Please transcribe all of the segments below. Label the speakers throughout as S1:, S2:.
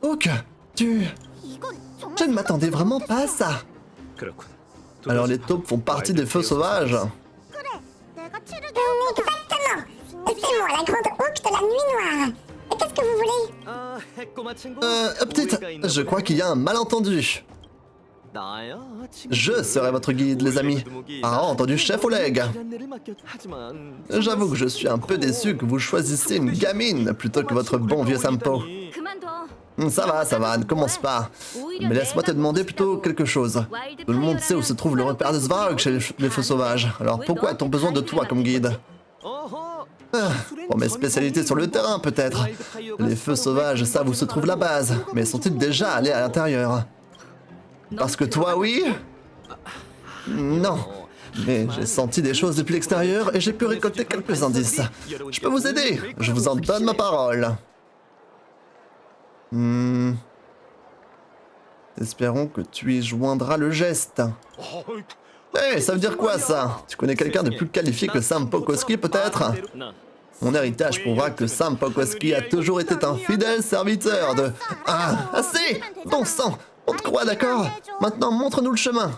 S1: Hook, tu... Je ne m'attendais vraiment pas à ça. Alors les taupes font partie des feux sauvages.
S2: Exactement. C'est moi, la grande Hook de la nuit noire. Et qu'est-ce que vous voulez?
S1: Petite, je crois qu'il y a un malentendu. Je serai votre guide, les amis. Ah, entendu, chef Oleg. J'avoue que je suis un peu déçu que vous choisissiez une gamine plutôt que votre bon vieux Sampo. Ça va, ne commence pas. Mais laisse-moi te demander plutôt quelque chose. Tout le monde sait où se trouve le repère de Svarog chez les feux sauvages. Alors pourquoi a-t-on besoin de toi comme guide? Pour mes spécialités sur le terrain, peut-être. Les feux sauvages savent où se trouve la base, mais sont-ils déjà allés à l'intérieur? Parce que toi, oui? Non. Mais j'ai senti des choses depuis l'extérieur et j'ai pu récolter quelques indices. Je peux vous aider, je vous en donne ma parole. Espérons que tu y joindras le geste. Hé, ça veut dire quoi ça? Tu connais quelqu'un de plus qualifié que Sam Pokoski peut-être? Mon héritage prouvera que Sam Pokoski a toujours été un fidèle serviteur de... Ah, assez! Bon sang! On te croit, d'accord? Maintenant, montre-nous le chemin.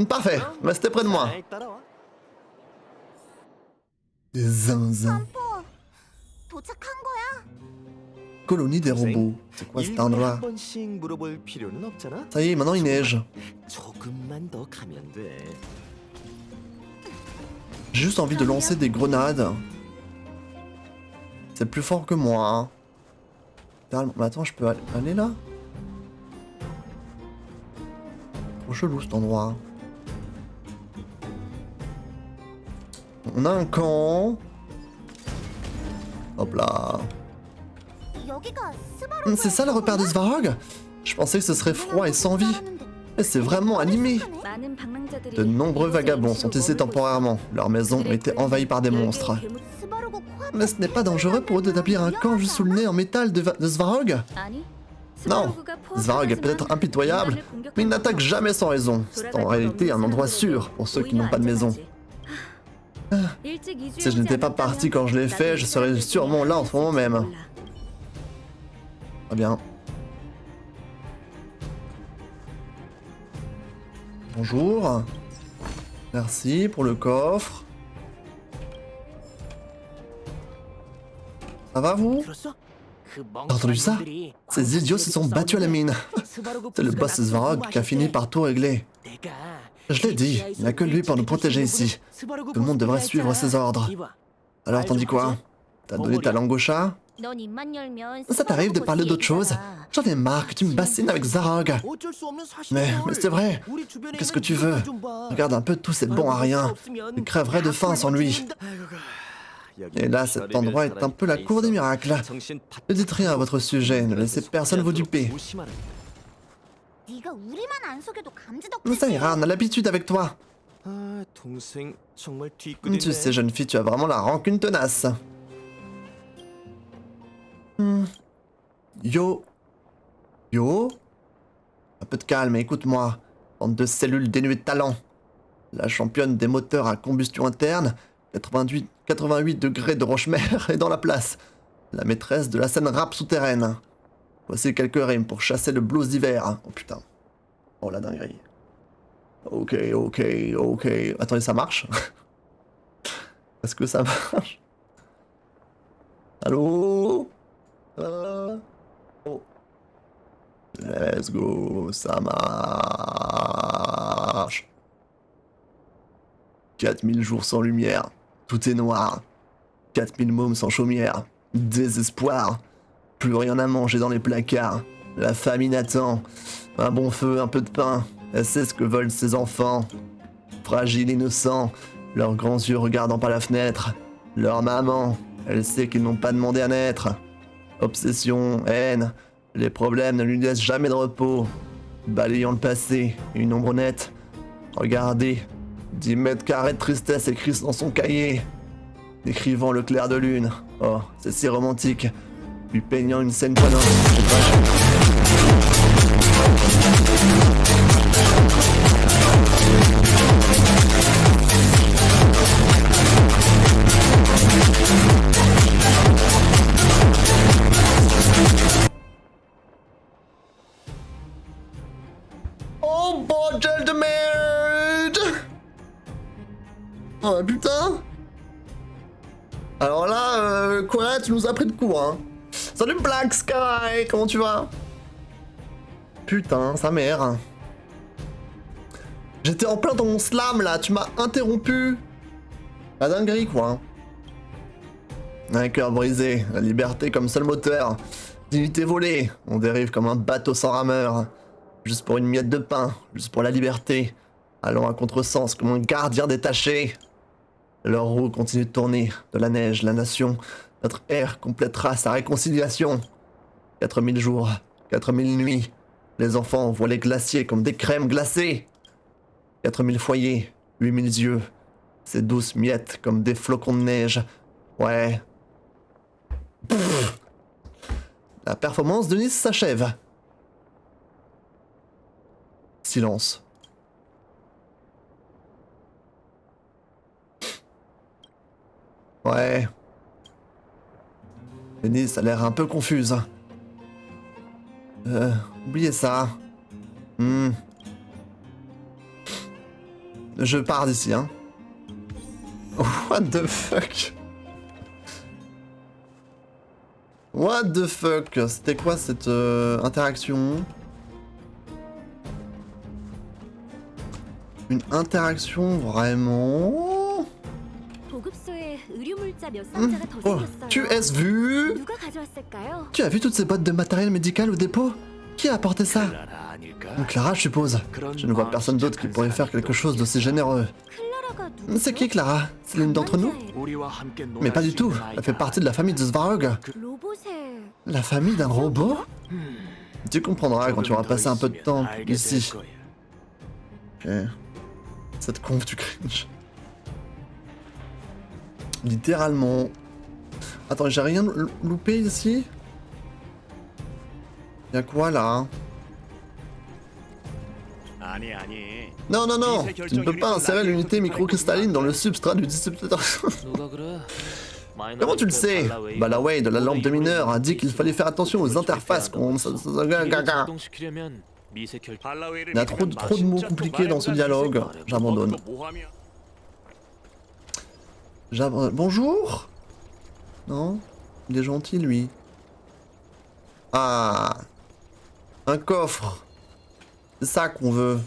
S1: Parfait, restez près de moi. Des zinzins. Colonie des robots. C'est quoi cet endroit? Ça y est, maintenant il neige. J'ai juste envie de lancer des grenades. C'est plus fort que moi. Hein. Mais attends, je peux aller là? Trop chelou cet endroit. On a un camp. Hop là. C'est ça le repère de Svarog? Je pensais que ce serait froid et sans vie. Mais c'est vraiment animé. De nombreux vagabonds sont ici temporairement. Leurs maisons ont été envahies par des monstres. Mais ce n'est pas dangereux pour eux d'établir un camp juste sous le nez en métal de Svarog? Non, Svarog est peut-être impitoyable, mais il n'attaque jamais sans raison. C'est en réalité un endroit sûr pour ceux qui n'ont pas de maison. Si je n'étais pas parti quand je l'ai fait, je serais sûrement là en ce moment même. Très bien. Bonjour. Merci pour le coffre. Ça va vous? T'as entendu ça? Ces idiots se sont battus à la mine. C'est le boss Svarog qui a fini par tout régler. Je l'ai dit, il n'y a que lui pour nous protéger ici. Tout le monde devrait suivre ses ordres. Alors t'en dis quoi? T'as donné ta langue au chat? Ça t'arrive de parler d'autre chose? J'en ai marre que tu me bassines avec Svarog. Mais c'est vrai. Qu'est-ce que tu veux? Regarde un peu tous ces bons à rien. Ils crèveraient de faim sans lui. Et là, cet endroit est un peu la cour des miracles. Ne dites rien à votre sujet, ne laissez personne vous duper. Ça ira, on a l'habitude avec toi. Tu sais, jeune fille, tu as vraiment la rancune tenace. Yo. Un peu de calme, écoute-moi. Bande de cellules dénuées de talent. La championne des moteurs à combustion interne, 88 degrés de roche-mer est dans la place. La maîtresse de la scène rap souterraine. Voici quelques rimes pour chasser le blues d'hiver. Oh putain. Oh la dinguerie. Ok. Attendez, ça marche? Est-ce que ça marche? Allô? Oh. Let's go, ça marche. 4000 jours sans lumière. Tout est noir. 4000 mômes sans chaumière. Désespoir. Plus rien à manger dans les placards. La famine attend. Un bon feu, un peu de pain. Elle sait ce que veulent ses enfants. Fragiles, innocents. Leurs grands yeux regardant par la fenêtre. Leur maman. Elle sait qu'ils n'ont pas demandé à naître. Obsession, haine. Les problèmes ne lui laissent jamais de repos. Balayant le passé. Une ombre nette. Regardez. 10 mètres carrés de tristesse écrits dans son cahier. Décrivant le clair de lune. Oh, c'est si romantique. Lui peignant une scène prenante. Oh bah putain. Alors là, quoi, tu nous as pris de court, hein. Salut Black Sky, comment tu vas? Putain, sa mère. J'étais en plein dans mon slam là, tu m'as interrompu. La dinguerie quoi. Un cœur brisé, la liberté comme seul moteur. Dignité volée, on dérive comme un bateau sans rameur. Juste pour une miette de pain, juste pour la liberté. Allons à contresens comme un gardien détaché. Leur roue continue de tourner, de la neige, la nation. Notre ère complétera sa réconciliation. 4000 jours, 4000 nuits. Les enfants voient les glaciers comme des crèmes glacées. 4000 foyers, 8000 yeux. Ces douces miettes comme des flocons de neige. Ouais. Pff. La performance de Nice s'achève. Silence. Ouais. Nice a l'air un peu confuse. Oubliez ça. Je pars d'ici, hein. What the fuck? What the fuck? C'était quoi cette interaction? Une interaction vraiment... Oh, tu as vu? Tu as vu toutes ces boîtes de matériel médical au dépôt? Qui a apporté ça? Clara, je suppose. Je ne vois personne d'autre qui pourrait faire quelque chose d'aussi généreux. C'est qui Clara? C'est l'une d'entre nous? Mais pas du tout. Elle fait partie de la famille de Svarog. La famille d'un robot? Tu comprendras quand tu auras passé un peu de temps ici. Ok. Cette conf du cringe. Littéralement. Attends, j'ai rien loupé ici? Y'a quoi là? Non, non, non! Tu ne peux pas insérer l'unité microcristalline dans le substrat du distributeur. Comment tu le sais? Balaway de la lampe de mineur a dit qu'il fallait faire attention aux interfaces qu'on... Il y a trop de mots compliqués dans ce dialogue. J'abandonne. Bonjour? Non? Il est gentil lui. Ah! Un coffre! C'est ça qu'on veut.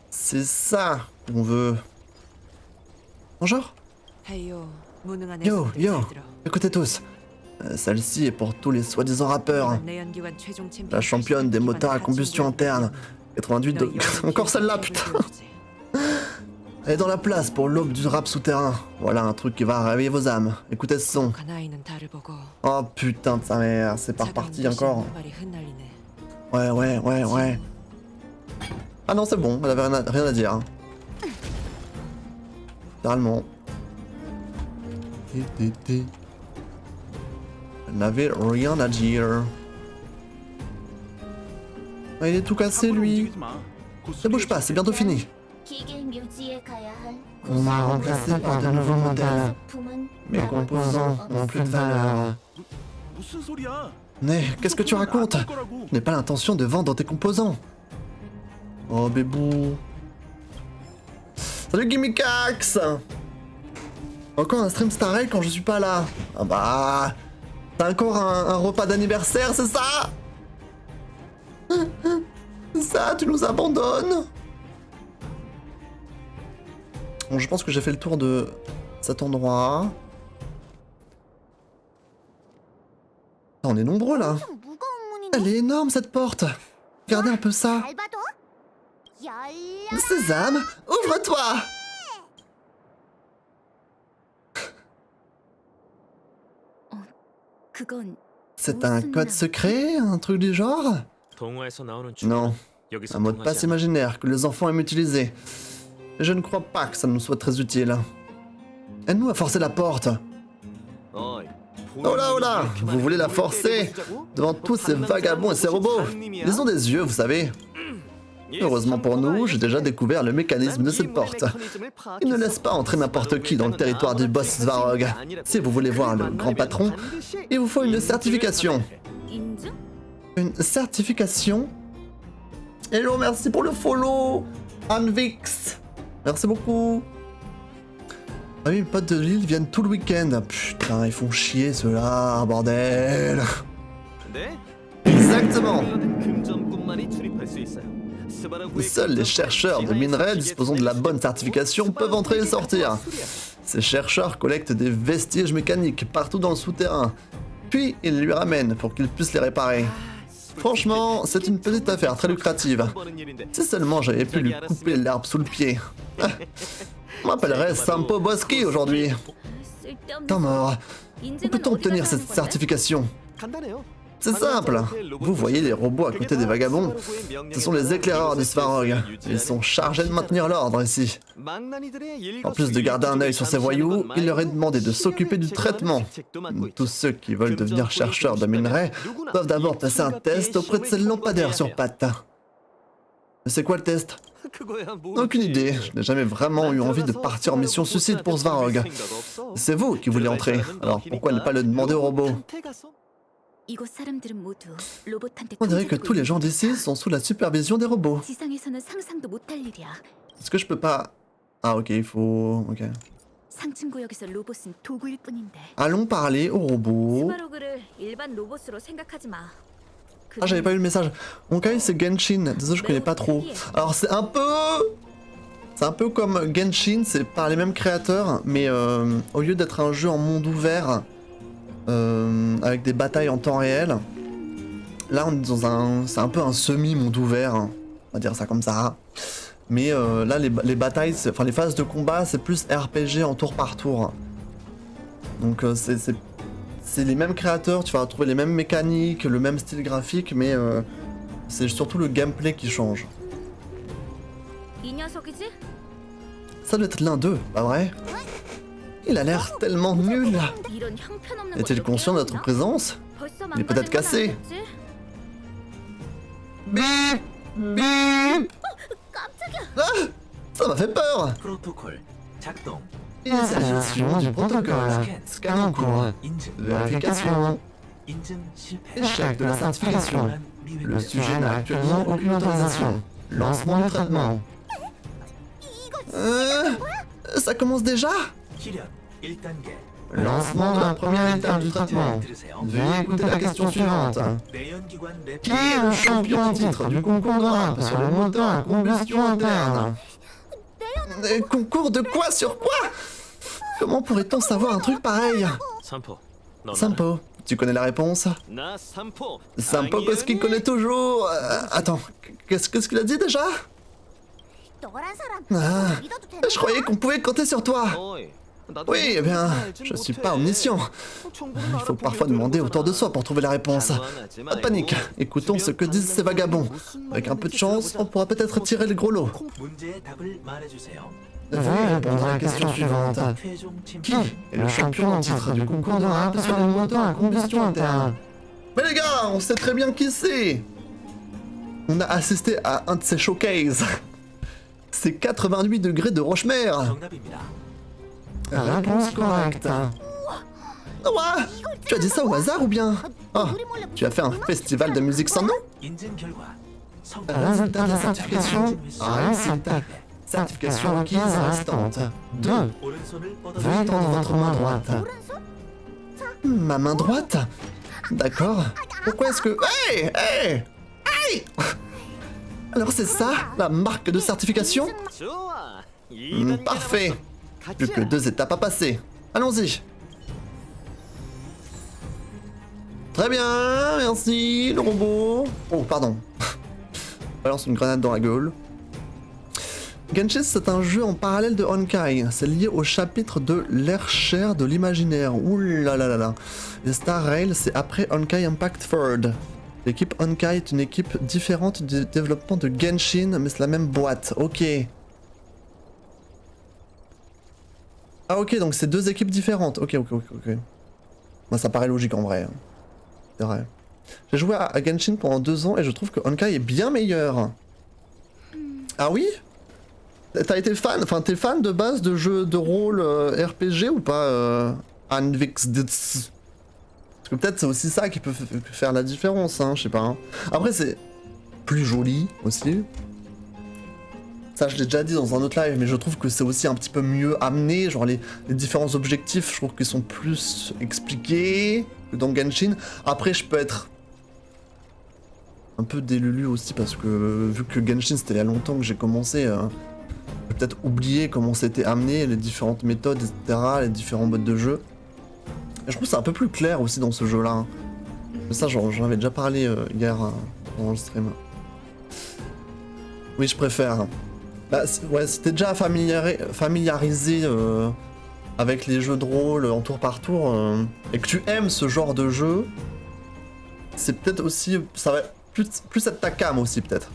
S1: C'est ça qu'on veut. Bonjour. Yo, écoutez tous. Celle-ci est pour tous les soi-disant rappeurs. La championne des moteurs à combustion interne. 88 de... Encore celle-là, putain. Elle est dans la place pour l'aube du rap souterrain. Voilà un truc qui va réveiller vos âmes. Écoutez ce son. Oh putain de sa mère, c'est pas reparti encore. Ouais. Ah non, c'est bon, elle avait rien à dire. Littéralement. Elle n'avait rien à dire. Ah, il est tout cassé lui. Ne bouge pas, c'est bientôt fini. On m'a remplacé par de nouveaux modèles. Mes composants n'ont plus de valeur. Mais qu'est-ce que tu racontes? Je n'ai pas l'intention de vendre tes composants. Oh bébou. Salut Gimmikax. Encore un stream Starrel quand je suis pas là. Ah bah... T'as encore un repas d'anniversaire, c'est ça? C'est ça, tu nous abandonnes. Bon, je pense que j'ai fait le tour de cet endroit. On est nombreux là. Elle est énorme cette porte. Regardez un peu ça. Sésame, ouvre-toi. C'est un code secret, un truc du genre? Non, un mot de passe imaginaire que les enfants aiment utiliser. Et je ne crois pas que ça nous soit très utile. Aide-nous à forcer la porte. Oh là, vous voulez la forcer devant tous ces vagabonds et ces robots. Ils ont des yeux, vous savez. Heureusement pour nous, j'ai déjà découvert le mécanisme de cette porte. Il ne laisse pas entrer n'importe qui dans le territoire du boss Svarog. Si vous voulez voir le grand patron, il vous faut une certification. Une certification? Hello, merci pour le follow. Anvix. Merci beaucoup. Ah oui, mes potes de Lille viennent tout le week-end. Putain, ils font chier ceux-là, bordel. Exactement. Seuls les chercheurs de minerais disposant de la bonne certification peuvent entrer et sortir. Ces chercheurs collectent des vestiges mécaniques partout dans le souterrain, puis ils lui ramènent pour qu'ils puissent les réparer. Franchement, c'est une petite affaire très lucrative. Si seulement j'avais pu lui couper l'herbe sous le pied. On m'appellerait Sampo Boschi aujourd'hui. Tant mort. Où peut-on obtenir cette certification? C'est simple. Vous voyez les robots à côté des vagabonds? Ce sont les éclaireurs du Svarog. Ils sont chargés de maintenir l'ordre ici. En plus de garder un œil sur ces voyous, il leur est demandé de s'occuper du traitement. Tous ceux qui veulent devenir chercheurs de minerais doivent d'abord passer un test auprès de ces lampadaires sur pattes. Mais c'est quoi le test? Aucune idée, je n'ai jamais vraiment eu envie de partir en mission suicide pour Svarog. C'est vous qui voulez entrer, alors pourquoi ne pas le demander au robot? On dirait que tous les gens d'ici sont sous la supervision des robots. Est-ce que je peux pas... Ah ok, il faut... Ok. Allons parler au robot. Ah, j'avais pas eu le message. Honkai, c'est Genshin. Désolé, je connais pas trop. Alors, c'est un peu... C'est un peu comme Genshin, c'est par les mêmes créateurs, mais au lieu d'être un jeu en monde ouvert, avec des batailles en temps réel, là, on est dans un... C'est un peu un semi-monde ouvert, hein. On va dire ça comme ça. Mais là, les batailles, enfin les phases de combat, c'est plus RPG en tour par tour. Donc c'est les mêmes créateurs, tu vas retrouver les mêmes mécaniques, le même style graphique, mais c'est surtout le gameplay qui change. Ça doit être l'un d'eux, pas vrai? Il a l'air tellement nul. Est-il conscient de notre présence? Il est peut-être cassé. Bip! Bip! Ah! Ça m'a fait peur! Initialisation du protocole. Scan en cours. Vérification. Échec de la certification. Le sujet n'a actuellement aucune autorisation. Lancement du traitement. Ça commence déjà? Lancement de la première étape du traitement. Veuillez écouter la question suivante. Qui est le champion en titre du concours de rap sur le moteur à combustion interne? Concours de quoi sur quoi? Comment pourrait-on savoir un truc pareil? Sampo, tu connais la réponse? Sampo Koski connaît toujours. Attends, qu'est-ce qu'il a dit déjà? Ah, je croyais qu'on pouvait compter sur toi. Oui, eh bien, je suis pas omniscient. Il faut parfois demander autour de soi pour trouver la réponse. Pas de panique, écoutons ce que disent ces vagabonds. Avec un peu de chance, on pourra peut-être tirer le gros lot. Veuillez répondre à la question suivante. Qui est le champion en titre du concours de rap sur les moteurs à combustion interne? Mais les gars, on sait très bien qui c'est. On a assisté à un de ces showcases. C'est 88 degrés de Rochemer. Réponse correcte. Ouah, tu as dit ça au hasard ou bien? Oh, tu as fait un festival de musique sans nom? Résultat de la certification. Réussite. Certification requise restante. 2. Veuillez tendre votre main droite. Ma main droite? D'accord. Pourquoi est-ce que... Hey! Hey! Hey! Alors c'est ça, la marque de certification? Parfait. Plus que 2 étapes à passer. Allons-y. Très bien, merci, le robot. Oh, pardon. Balance une grenade dans la gueule. Genshin, c'est un jeu en parallèle de Honkai. C'est lié au chapitre de l'ère chère de l'imaginaire. Ouh là là là là. Et Star Rail, c'est après Honkai Impact Third. L'équipe Honkai est une équipe différente du développement de Genshin, mais c'est la même boîte. Ok. Ah ok, donc c'est 2 équipes différentes. Ok. Moi, ça paraît logique en vrai. C'est vrai. J'ai joué à Genshin pendant 2 ans et je trouve que Honkai est bien meilleur. Ah oui? T'as été fan, enfin t'es fan de base de jeux de rôle RPG ou pas Anvix? Parce que peut-être c'est aussi ça qui peut faire la différence, hein, je sais pas. Hein. Après c'est... plus joli aussi. Ça, je l'ai déjà dit dans un autre live, mais je trouve que c'est aussi un petit peu mieux amené. Genre, les différents objectifs, je trouve qu'ils sont plus expliqués que dans Genshin. Après, je peux être un peu délulu aussi, parce que vu que Genshin, c'était il y a longtemps que j'ai commencé, j'ai peut-être oublié comment c'était amené, les différentes méthodes, etc., les différents modes de jeu. Et je trouve que c'est un peu plus clair aussi dans ce jeu-là. Hein. Mais ça, j'en avais déjà parlé hier dans le stream. Oui, je préfère. Bah, ouais, si t'es déjà familiarisé avec les jeux de rôle en tour par tour et que tu aimes ce genre de jeu, c'est peut-être aussi. Ça va plus être ta cam aussi, peut-être.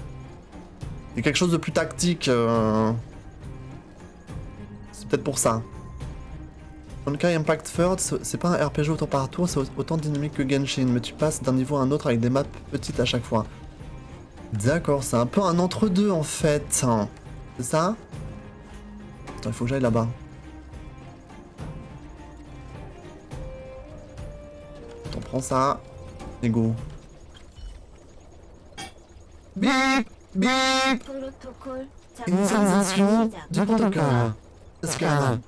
S1: C'est quelque chose de plus tactique. C'est peut-être pour ça. Honkai Impact Third, c'est pas un RPG au tour par tour, c'est autant dynamique que Genshin, mais tu passes d'un niveau à un autre avec des maps petites à chaque fois. D'accord, c'est un peu un entre-deux en fait. C'est ça? Attends, il faut que j'aille là-bas. Attends, prends ça. Et go. Bip! Bip! Initialisation du protocole. Est-ce que... Ah,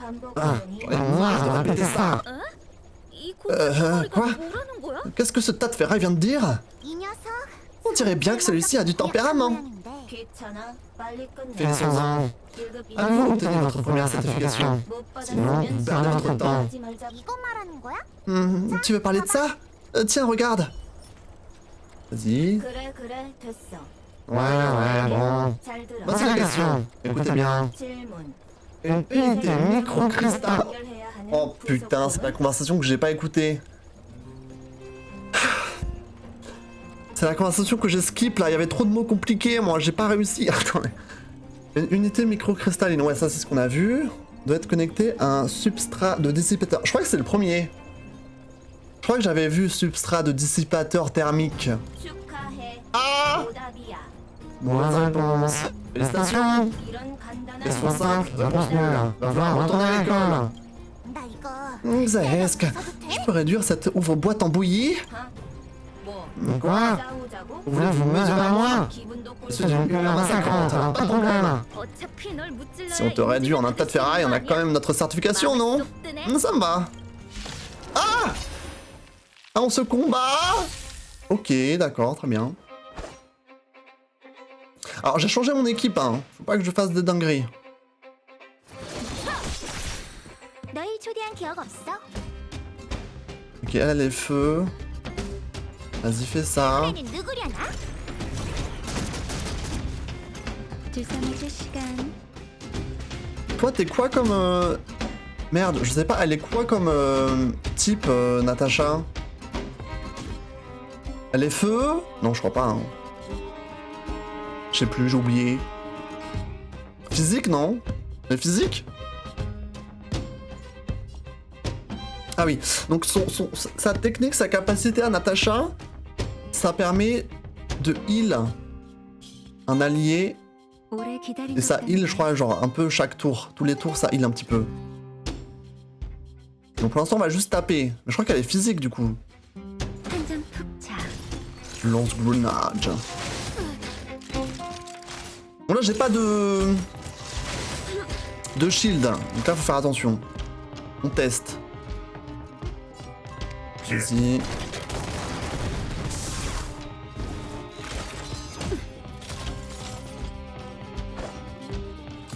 S1: moi, je dois répéter ça. Quoi? Qu'est-ce que ce tas de ferraille vient de dire? On dirait bien que celui-ci a du tempérament. Félicitations. Avez-vous obtenu votre première certification? Sinon, vous perdez votre temps. Tu veux parler de ça? Tiens, regarde. Vas-y. Ouais, bon. Voici la question. Écoutez bien. Une unité microcristal. Oh putain, c'est la conversation que j'ai pas écoutée. C'est la conversation que j'ai skip là, il y avait trop de mots compliqués, moi j'ai pas réussi. Attendez. Une unité microcristalline, ouais, ça c'est ce qu'on a vu. Doit être connecté à un substrat de dissipateur. Je crois que c'est le premier. Je crois que j'avais vu substrat de dissipateur thermique. Ah! Bonne réponse. Félicitations. Question simple, réponse nulle. Va falloir retourner à l'école. Zaesk, je peux réduire cette ouvre-boîte en bouillie? Quoi? Vous voulez vous mesurer à moi? Je suis d'une 1h50, pas de problème. Si on te réduit en un tas de ferraille, on a quand même notre certification, non? Ça me va. Ah! Ah, on se combat? Ok, d'accord, très bien. Alors j'ai changé mon équipe, hein. Faut pas que je fasse des dingueries. Ok, elle a les feux. Vas-y, fais ça. Toi, t'es quoi comme... Merde, je sais pas, elle est quoi comme type, Natacha? Elle est feu? Non, je crois pas, hein. Je sais plus, j'ai oublié. Physique, non? Mais physique? Ah oui, donc sa technique, sa capacité à Natacha, ça permet de heal un allié. Et ça heal, je crois, genre un peu chaque tour. Tous les tours, ça heal un petit peu. Donc pour l'instant, on va juste taper. Mais je crois qu'elle est physique, du coup. Lance-grenade. Bon là, j'ai pas de shield. Donc là, faut faire attention. On teste. Vas-y.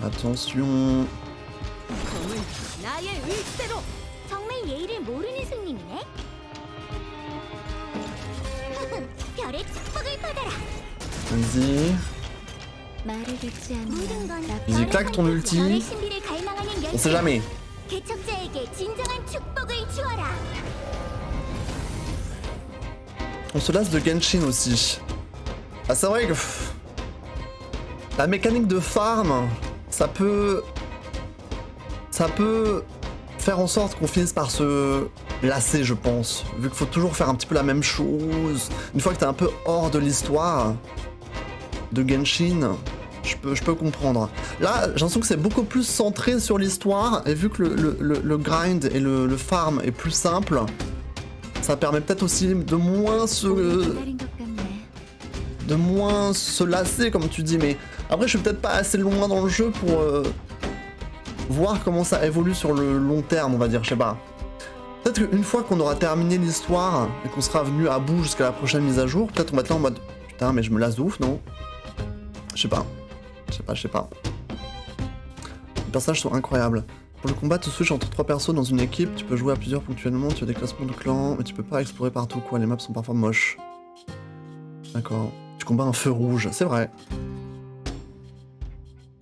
S1: Attention. Vas-y. Vas-y, claque ton ulti. On sait jamais. On se lasse de Genshin aussi. Ah, c'est vrai que... la mécanique de farm, ça peut faire en sorte qu'on finisse par se lasser, je pense. Vu qu'il faut toujours faire un petit peu la même chose. Une fois que t'es un peu hors de l'histoire de Genshin, je peux comprendre. Là, j'ai l'impression que c'est beaucoup plus centré sur l'histoire. Et vu que le grind et le farm est plus simple, ça permet peut-être aussi de moins de moins se lasser, comme tu dis, mais après, je suis peut-être pas assez loin dans le jeu pour voir comment ça évolue sur le long terme, on va dire, je sais pas. Peut-être qu'une fois qu'on aura terminé l'histoire et qu'on sera venu à bout jusqu'à la prochaine mise à jour, peut-être on va être là en mode putain, mais je me lasse de ouf, non? Je sais pas. Je sais pas. Les personnages sont incroyables. Pour le combat, tu switches entre 3 persos dans une équipe, tu peux jouer à plusieurs ponctuellement, tu as des classements de clans, mais tu peux pas explorer partout, quoi. Les maps sont parfois moches. D'accord. Tu combats un feu rouge, c'est vrai.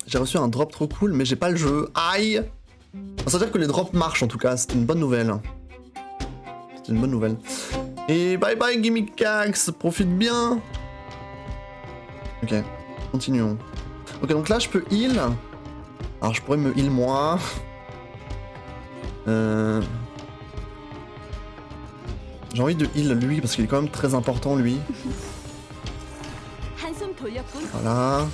S1: J'ai reçu un drop trop cool, mais j'ai pas le jeu. Aïe! Ça veut dire que les drops marchent en tout cas, c'est une bonne nouvelle. C'est une bonne nouvelle. Et bye bye Gimmickax, profite bien. Ok, continuons. Ok, donc là je peux heal. Alors je pourrais me heal moi. J'ai envie de heal lui parce qu'il est quand même très important lui. Voilà.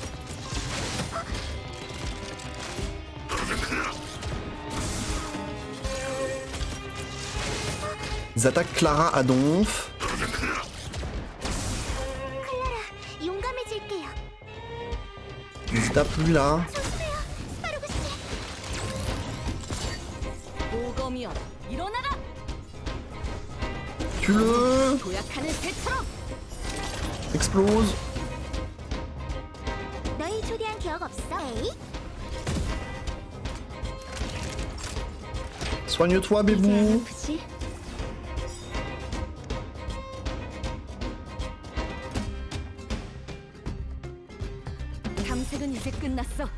S1: Ils attaquent Clara à donf. Ils se tapent lui là. Tue-le. Explose. Soigne-toi, bébou.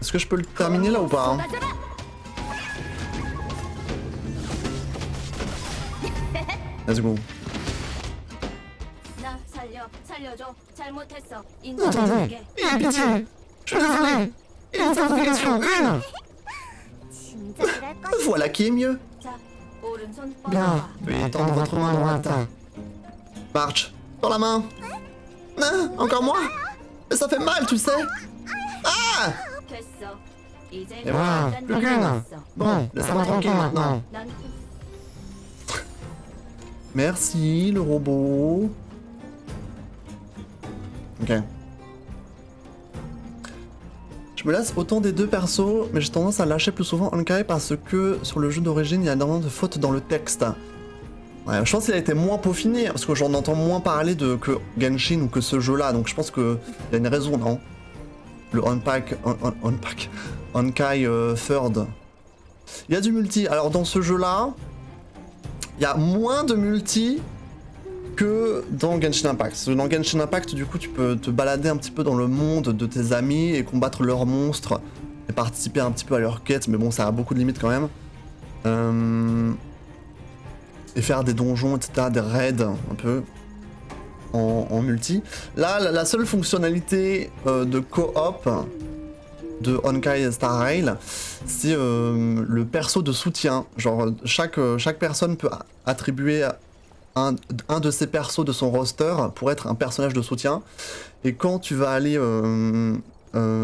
S1: Est-ce que je peux le terminer là ou pas hein? Let's go. Pitié. Je suis désolé. Il y a une certification. Voilà qui est mieux. Bien. Veuillez tendre votre main droite. Marche. Dans la main. Ah, encore moi. Mais ça fait mal, tu sais. Ah! Et voilà, plus qu'une. Bon, laisse-moi tranquille maintenant. Merci, le robot. Ok. Je me lasse autant des deux persos, mais j'ai tendance à lâcher plus souvent Honkai parce que sur le jeu d'origine, il y a énormément de fautes dans le texte. Ouais, je pense qu'il a été moins peaufiné, parce que j'en entends moins parler que Genshin ou que ce jeu-là, donc je pense qu'il y a une raison, non? Le Honkai Third. Il y a du multi. Alors dans ce jeu-là, il y a moins de multi que dans Genshin Impact. Parce que dans Genshin Impact, du coup, tu peux te balader un petit peu dans le monde de tes amis et combattre leurs monstres et participer un petit peu à leurs quêtes, mais bon, ça a beaucoup de limites quand même. Et faire des donjons, etc., des raids un peu en multi. Là, la seule fonctionnalité de coop de Honkai Star Rail, c'est le perso de soutien. Genre, chaque personne peut attribuer un de ses persos de son roster pour être un personnage de soutien. Et quand tu vas aller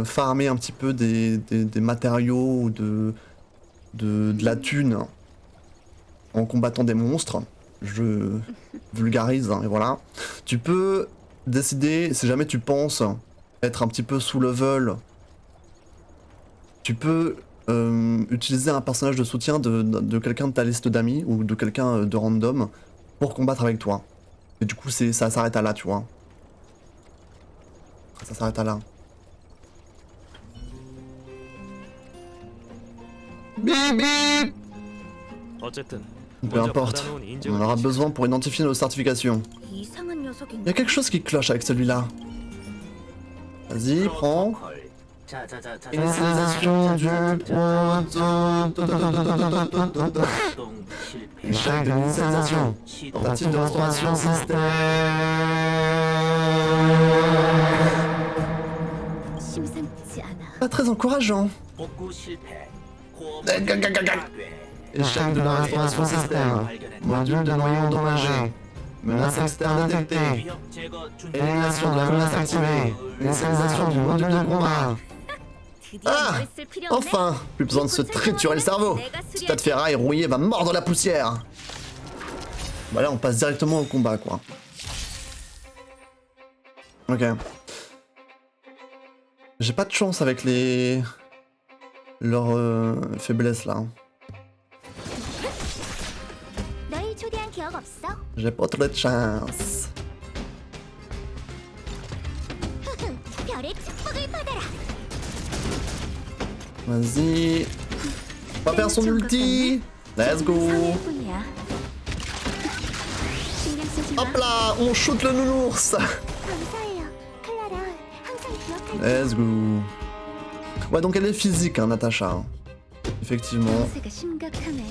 S1: farmer un petit peu des matériaux ou de la thune en combattant des monstres, je vulgarise, hein, et voilà. Tu peux décider, si jamais tu penses être un petit peu sous level, tu peux utiliser un personnage de soutien de quelqu'un de ta liste d'amis ou de quelqu'un de random pour combattre avec toi. Et du coup, ça s'arrête à là, tu vois. Ça s'arrête à là. Bip bip! Peu importe, on en aura besoin pour identifier nos certifications. Il y a quelque chose qui cloche avec celui-là. Vas-y, prends. Initialisation du échec de l'initialisation. Tentative de restauration système. Pas très encourageant. Échec de la restauration système. Module de noyau endommagé. Menace externe détectée. Élimination de la menace activée. Initialisation du module de combat. Ah! Enfin! Plus besoin de se triturer le cerveau. Ce tas de ferraille rouillé va mordre la poussière. Voilà, on passe directement au combat, quoi. Ok. J'ai pas de chance avec les... leurs faiblesses là.
S2: 널 초대한 기억 없어?
S1: J'ai pas trop de chance.
S2: 별의 축복을 받아라.
S1: Vas-y. On va faire son ulti. Let's go.
S2: 성일뿐이야. 신경 쓰지 마.
S1: Hop là, on shoot le nounours.
S2: 감사해요. 클라라, 항상 기억할게.
S1: Let's go. Ouais, donc elle est physique, hein, Natacha. Effectivement.
S2: 상세가 심각하네.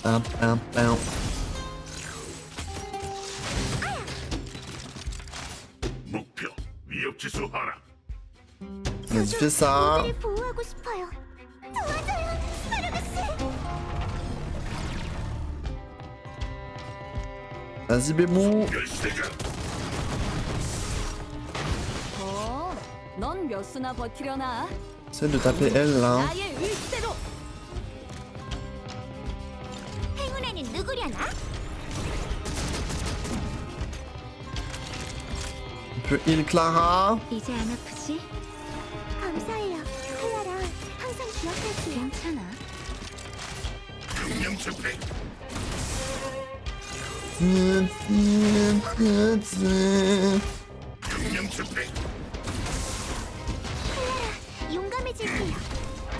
S1: Pam, pam, pam.
S3: 목표 위협 지수 하나.
S1: Vas-y, fais ça.
S2: 우리를 보호하고 싶어요. 도와줘요, 스파르가스.
S1: Vas-y, bébou.
S3: 열쇠가
S4: 넌 몇 수나 버티려나?
S1: Essaie de taper elle là.
S4: 나의 일대로.
S2: 행운에는 누구려나?
S1: On peut heal Clara.
S2: 이제 안 아프지? 감사해요, 클라라. 항상 기억할게요. 괜찮아.
S3: 명령 집행. 명령 집행.
S2: 용감해질게요.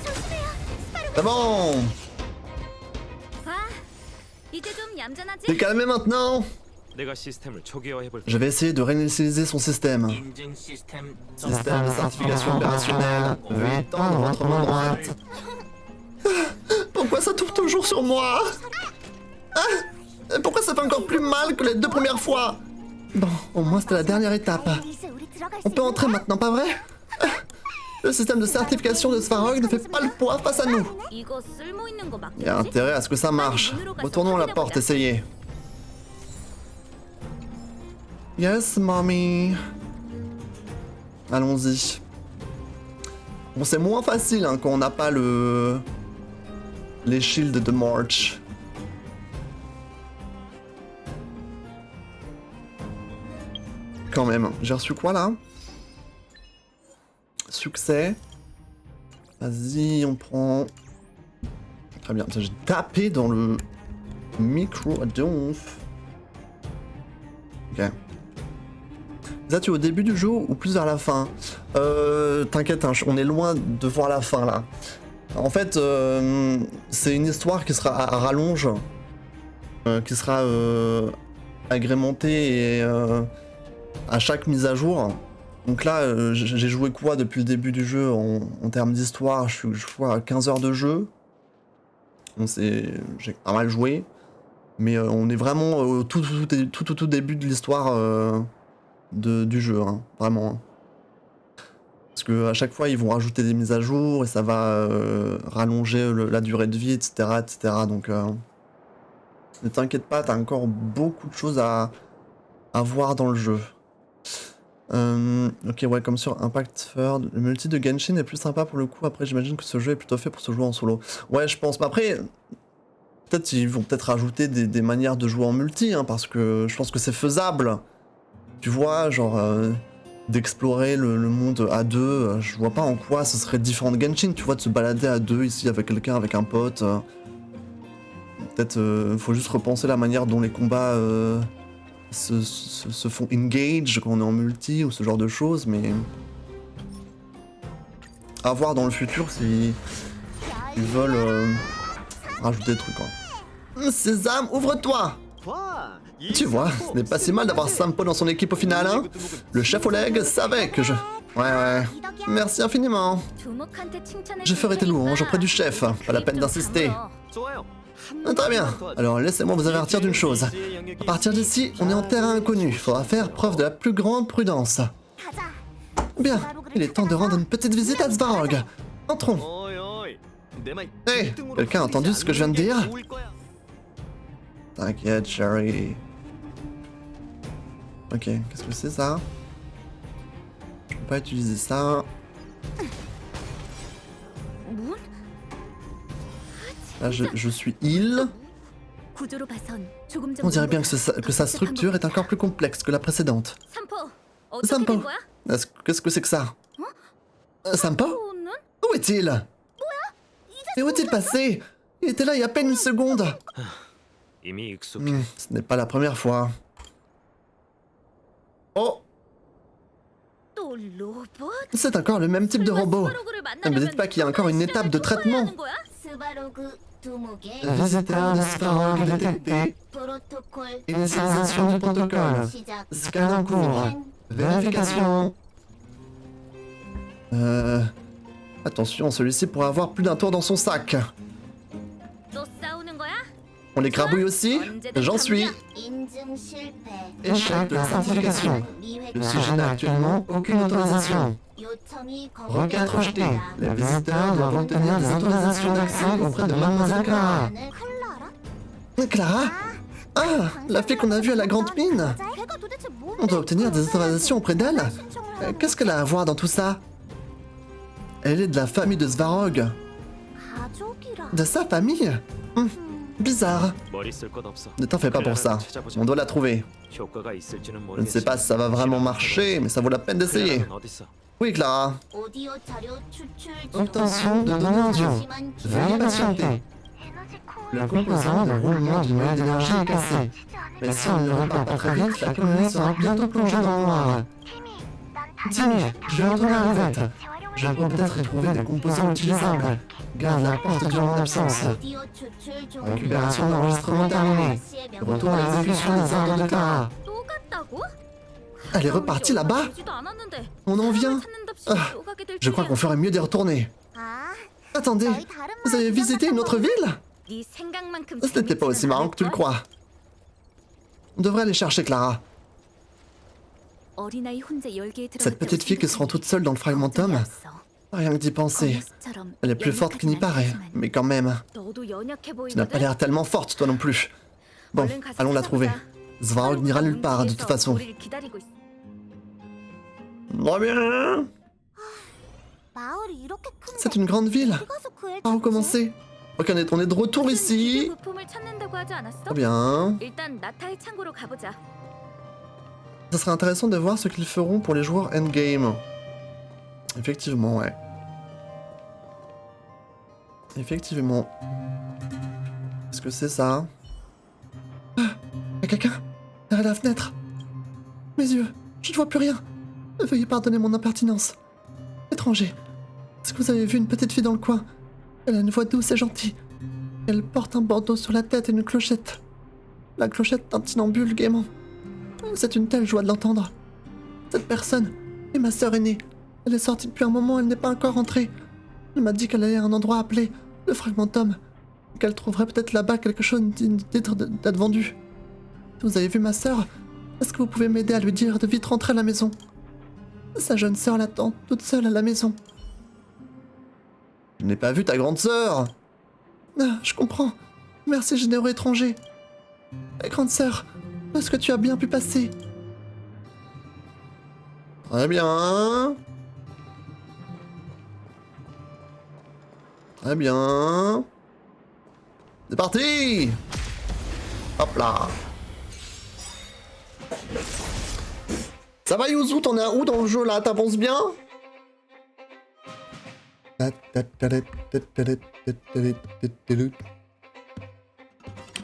S2: 조심해요, 스파르가스.
S1: C'est bon.
S4: 봐, 이제 좀 얌전하지?
S1: T'es calmé maintenant.
S5: 내가 시스템을 초기화해볼
S1: Je vais essayer de réinitialiser son système.
S6: 인증 시스템
S1: Système de certification opérationnelle. Veuillez tendre votre main droite. Pourquoi ça tourne toujours sur moi? Pourquoi ça fait encore plus mal que les 2 premières fois? Bon, au moins c'était la dernière étape.
S2: 리스, 우리 들어갈 수
S1: On peut
S2: 있는
S1: entrer maintenant, pas vrai? Le système de certification de Svarog ne fait pas le poids face à nous.
S4: 이거 쓸모 있는 거
S1: Il y a
S4: 맞겠지?
S1: intérêt à ce que ça marche. Retournons à la porte, essayez. Yes, mommy. Allons-y. Bon, c'est moins facile hein, quand on n'a pas le... les shields de March. Quand même. J'ai reçu quoi, là? Succès. Vas-y, on prend... Très bien. J'ai tapé dans le micro de ouf. Ok. Ça, tu es au début du jeu ou plus vers la fin? T'inquiète, hein, on est loin de voir la fin là. En fait, c'est une histoire qui sera à rallonge, qui sera agrémentée et à chaque mise à jour. Donc là, j'ai joué quoi depuis le début du jeu en termes d'histoire? Je crois à 15 heures de jeu. J'ai pas mal joué. Mais on est vraiment au tout début de l'histoire du jeu, hein, vraiment. Hein. Parce que à chaque fois, ils vont rajouter des mises à jour et ça va rallonger la durée de vie, etc. etc. Donc, ne t'inquiète pas, t'as encore beaucoup de choses à voir dans le jeu. Ok, ouais, comme sur Impact Third, le multi de Genshin est plus sympa pour le coup. Après, j'imagine que ce jeu est plutôt fait pour se jouer en solo. Ouais, je pense. Mais après, peut-être ils vont peut-être rajouter des manières de jouer en multi, hein, parce que je pense que c'est faisable. Tu vois, genre d'explorer le monde à deux. Je vois pas en quoi ce serait différent de Genshin. Tu vois, de se balader à deux ici avec quelqu'un, avec un pote. Peut-être faut juste repenser la manière dont les combats se font engage quand on est en multi ou ce genre de choses, mais à voir dans le futur si ils veulent rajouter des trucs quoi. Sésame, ouvre-toi! Tu vois, ce n'est pas si mal d'avoir Sampo dans son équipe au final, hein? Le chef Oleg savait que je... Ouais. Merci infiniment.
S4: 두목한테 칭찬해
S1: Je ferai tes louanges auprès du chef, pas la peine d'insister. Très bien, alors laissez-moi vous avertir d'une chose. À partir d'ici, on est en terrain inconnu. Faudra faire preuve de la plus grande prudence. Bien, il est temps de rendre une petite visite à Svarog. Entrons. Hey, quelqu'un a entendu ce que je viens de dire? T'inquiète, Sherry. Ok, qu'est-ce que c'est ça? Je peux pas utiliser ça.
S4: 문?
S1: Là, je suis heal.
S4: 구조로 봐선 조금
S1: On dirait
S4: 정도는
S1: bien que sa structure est encore plus complexe que la précédente.
S4: 삼포, 어떻게
S1: Sampo,
S4: 된 거야?
S1: qu'est-ce que c'est que ça? Sampo?
S4: 삼포는?
S1: Où est-il? Et où est-il passé? Il était là il y a à peine une seconde.
S5: 이미 익숙해.
S1: Ce n'est pas la première fois. Oh,
S4: 또 로봇?
S1: c'est encore le même type de robot. Ne me dites pas qu'il y a encore une étape de traitement.
S2: 스바로그 두목의
S1: Visiteur de Sparrow détecté.
S2: 프로토콜
S1: Initialisation du protocole.
S2: 시작.
S1: Scan en cours. Vérification. Attention, celui-ci pourrait avoir plus d'un tour dans son sac.
S4: 또 싸우는 거야?
S1: On les grabouille aussi? J'en suis.
S2: 인증 실패.
S1: Échec de la certification. Le sujet n'a actuellement aucune autorisation.
S2: 요청이
S1: Requête rejetée. Les visiteurs doivent obtenir des autorisations d'accès auprès de Mademoiselle Clara.
S2: 클라라?
S1: Clara? Ah, la fille qu'on a vue à la grande mine.
S2: 걔가 도대체 뭔데?
S1: On doit obtenir des autorisations auprès d'elle.
S2: 신청을 하는
S1: Qu'est-ce qu'elle a à voir dans tout ça? Elle est de la famille de Svarog.
S2: 가족이라.
S1: De sa famille? Bizarre.
S5: 머리 쓸 것 없어.
S1: Ne t'en fais pas pour ça. On doit la trouver.
S5: 효과가 있을지는
S1: Je ne sais pas si ça va vraiment marcher, mais ça vaut la peine d'essayer.
S5: 클라라는 어딨어?
S1: Oui, Clara.
S2: 오디오 자료 추출 중.
S1: Obtention de données audio.
S2: 잠시만
S1: Veuillez patienter. Le composant de roulement du noyau d'énergie est cassé. Mais si on ne le répare pas très vite, la colonie sera bientôt plongée dans le noir. Timmy, je vais retrouver la revette. Je peux peut-être y trouver des composants utilisables. Garde la porte durant mon absence.
S2: 오디오 추출 중.
S1: Récupération d'enregistrement terminée. Retour à l'exécution des ordres de Clara.
S4: 또 갔다고?
S1: Elle est repartie là-bas?
S4: 되지도 않았는데
S1: On en vient?
S4: 찾는답시
S1: Ah,
S4: 또 가게 될
S1: Je crois
S4: 줄이야.
S1: qu'on ferait mieux d'y retourner.
S2: 아,
S1: Attendez,
S2: 저희 다른
S1: vous avez visité une autre ville?
S4: 네 생각만큼
S1: Ce n'était pas aussi marrant que tu le crois. On devrait aller chercher Clara.
S4: 어린아이 혼자 열기에
S1: Cette petite fille qui se rend toute seule dans le fragmentum, rien que d'y penser. Elle est plus forte qu'il n'y paraît, mais quand même, tu n'as pas l'air tellement forte toi non plus. Bon, allons la trouver. Svarog n'ira nulle part de toute façon. Très bien.
S2: 마을이 이렇게 큰데
S1: C'est une grande ville.
S2: 어디 가서 그 애
S1: Par où
S2: 찾지?
S1: commencer? Ok, on est de retour ici.
S4: 부품을 찾는다고 하지 않았어?
S1: Très bien.
S4: 일단 나타의 창고로 가보자.
S1: Ça serait intéressant de voir ce qu'ils feront pour les joueurs endgame. Effectivement, ouais. Effectivement. Qu'est-ce que c'est ça? Ah, y a quelqu'un derrière la fenêtre. Mes yeux, je ne vois plus rien. Veuillez pardonner mon impertinence. Étranger, est-ce que vous avez vu une petite fille dans le coin? Elle a une voix douce et gentille. Elle porte un bandeau sur la tête et une clochette. La clochette tintinambule gaiement. C'est une telle joie de l'entendre. Cette personne est ma sœur aînée. Elle est sortie depuis un moment, elle n'est pas encore rentrée. Elle m'a dit qu'elle allait à un endroit appelé le Fragmentum, qu'elle trouverait peut-être là-bas quelque chose digne d'être vendu. Si vous avez vu ma sœur, est-ce que vous pouvez m'aider à lui dire de vite rentrer à la maison? Sa jeune sœur l'attend, toute seule à la maison. Je n'ai pas vu ta grande sœur. Ah, je comprends. Merci, généreux étranger. Grande sœur, est-ce que tu as bien pu passer? Très bien. Très bien. C'est parti. Hop là. Ça va Yuzu, t'en es à où dans le jeu là? T'avances bien?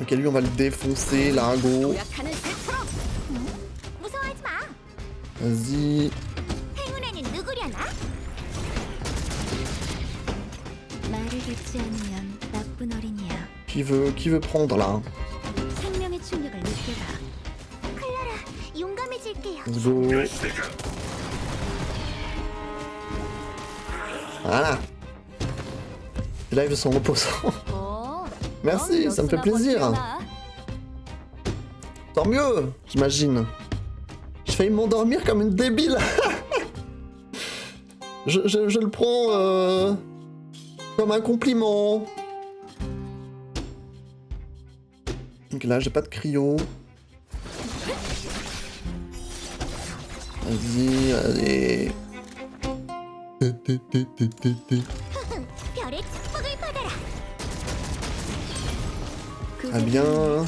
S1: Ok, lui on va le défoncer, Largo.
S2: 약하는 새처럼. 무서워하지 마.
S1: Vas-y.
S2: 행운에는 누구려나?
S4: 말을 듣지 않으면 나쁜 어린이야.
S1: Qui veut prendre là?
S4: 생명의 충격을 느껴라.
S2: 클라라, 용감해질게요.
S1: Let's go. Voilà. Les lives sont reposants. Merci, ça me fait plaisir. Tant mieux, j'imagine. J'ai failli m'endormir comme une débile. je le prends comme un compliment. Donc là, j'ai pas de cryo. Vas-y, allez.
S2: 별의 축복을 받아라.
S1: Ah bien.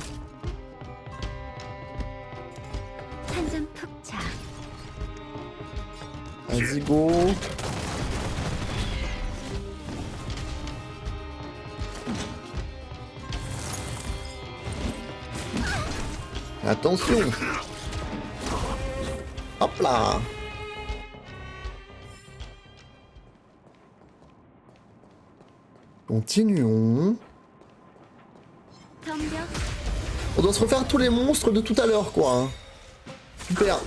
S4: 한잔 푹 자.
S1: Vas-y, go. Attention. Hop là. Continuons.
S4: 덤벼.
S1: On doit se refaire tous les monstres de tout à l'heure, quoi. Hein. Super.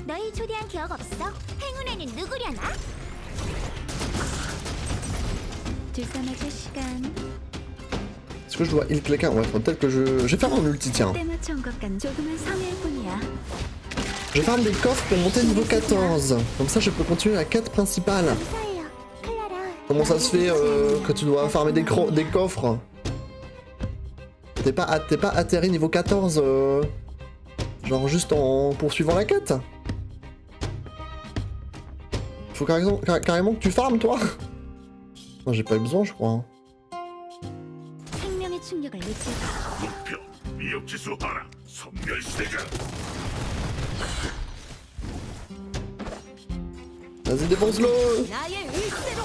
S2: 널 초대한 기억 없어? 행운에는 누구려나?
S4: 들싸맞을 시간.
S1: Est-ce que je dois heal quelqu'un? Ouais, faut peut-être que je vais faire mon ulti, tiens.
S4: 때 맞춰온 것 같. 조금은 성의일 뿐이야.
S1: Je farme des coffres pour monter niveau 14. Comme ça, je peux continuer la quête principale.
S2: 감사해요, 클라라.
S1: Comment ça se fait que tu dois farmer des coffres? T'es pas atterri niveau 14 genre juste en poursuivant la quête? Faut carrément que tu farmes, toi? Non, j'ai pas eu besoin, je crois. Hein.
S4: 생명의 충격을 느껴봐.
S3: 목표 위협지수하라. 섬멸시대가
S1: Vas-y, défonce-le!
S4: 나의 일세로.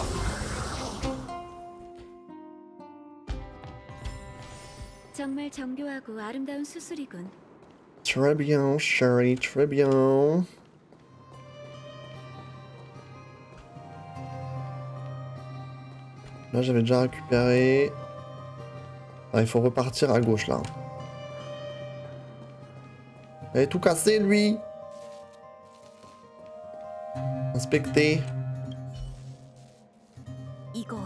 S4: 정말 정교하고 아름다운 수술이군.
S1: Très bien, chérie, très bien. Là, j'avais déjà récupéré. Ah, il faut repartir à gauche, là. Il est tout cassé, lui. Inspecter.
S4: 이거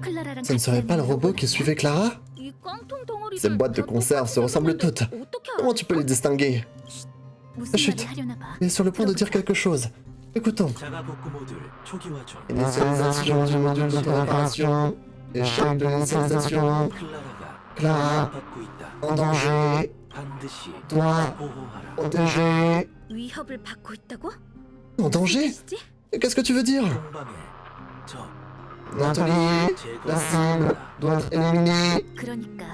S4: 클라라랑
S1: Ce ne serait pas le robot qui suivait Clara?
S4: 이 깡통 덩어리들
S1: Ces boîtes de conserve se ressemblent toutes. Comment tu peux les distinguer?
S4: 무슨
S1: Chut.
S4: 말을 하려나 봐.
S1: Il est sur le point de dire quelque chose. Écoutons.
S5: 자가복구 모듈 초기화 중.
S1: Initialisation du module de réparation. Échec de l'initialisation.
S5: 클라라가
S1: Clara,
S5: 받고 있다.
S1: en danger.
S5: 반드시
S1: Doit
S5: 보호하라.
S1: protéger.
S4: 위협을 받고 있다고?
S1: En danger?
S4: 무슨 뜻이지?
S1: Qu'est-ce que tu veux dire?
S5: 공방에 적
S1: Nathalie, la cible doit être éliminée.
S4: 그러니까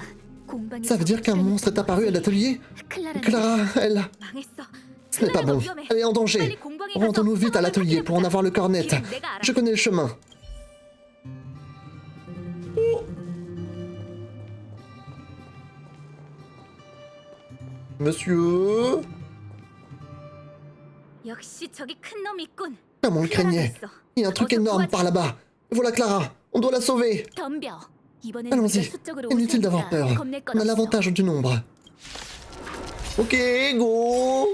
S4: 공방에
S1: Ça veut dire qu'un monstre est apparu à l'atelier?
S4: 클라라는
S1: Clara, elle,
S4: 망했어.
S1: ce n'est pas bon. Elle est en danger. Rendons-nous vite à l'atelier pour en avoir le corps net. Je connais le chemin. Monsieur,
S4: 역시 저기 큰 놈이 있군.
S1: comme on le craignait. Il y a un truc énorme par là-bas. Voilà Clara, on doit la sauver.
S4: 덤벼. 이번엔
S1: Allons-y,
S4: 우리가 수적으로
S1: inutile
S4: 우세하니까
S1: d'avoir peur.
S4: 겁낼 건
S1: On a
S4: 없어.
S1: l'avantage du nombre. Ok, go.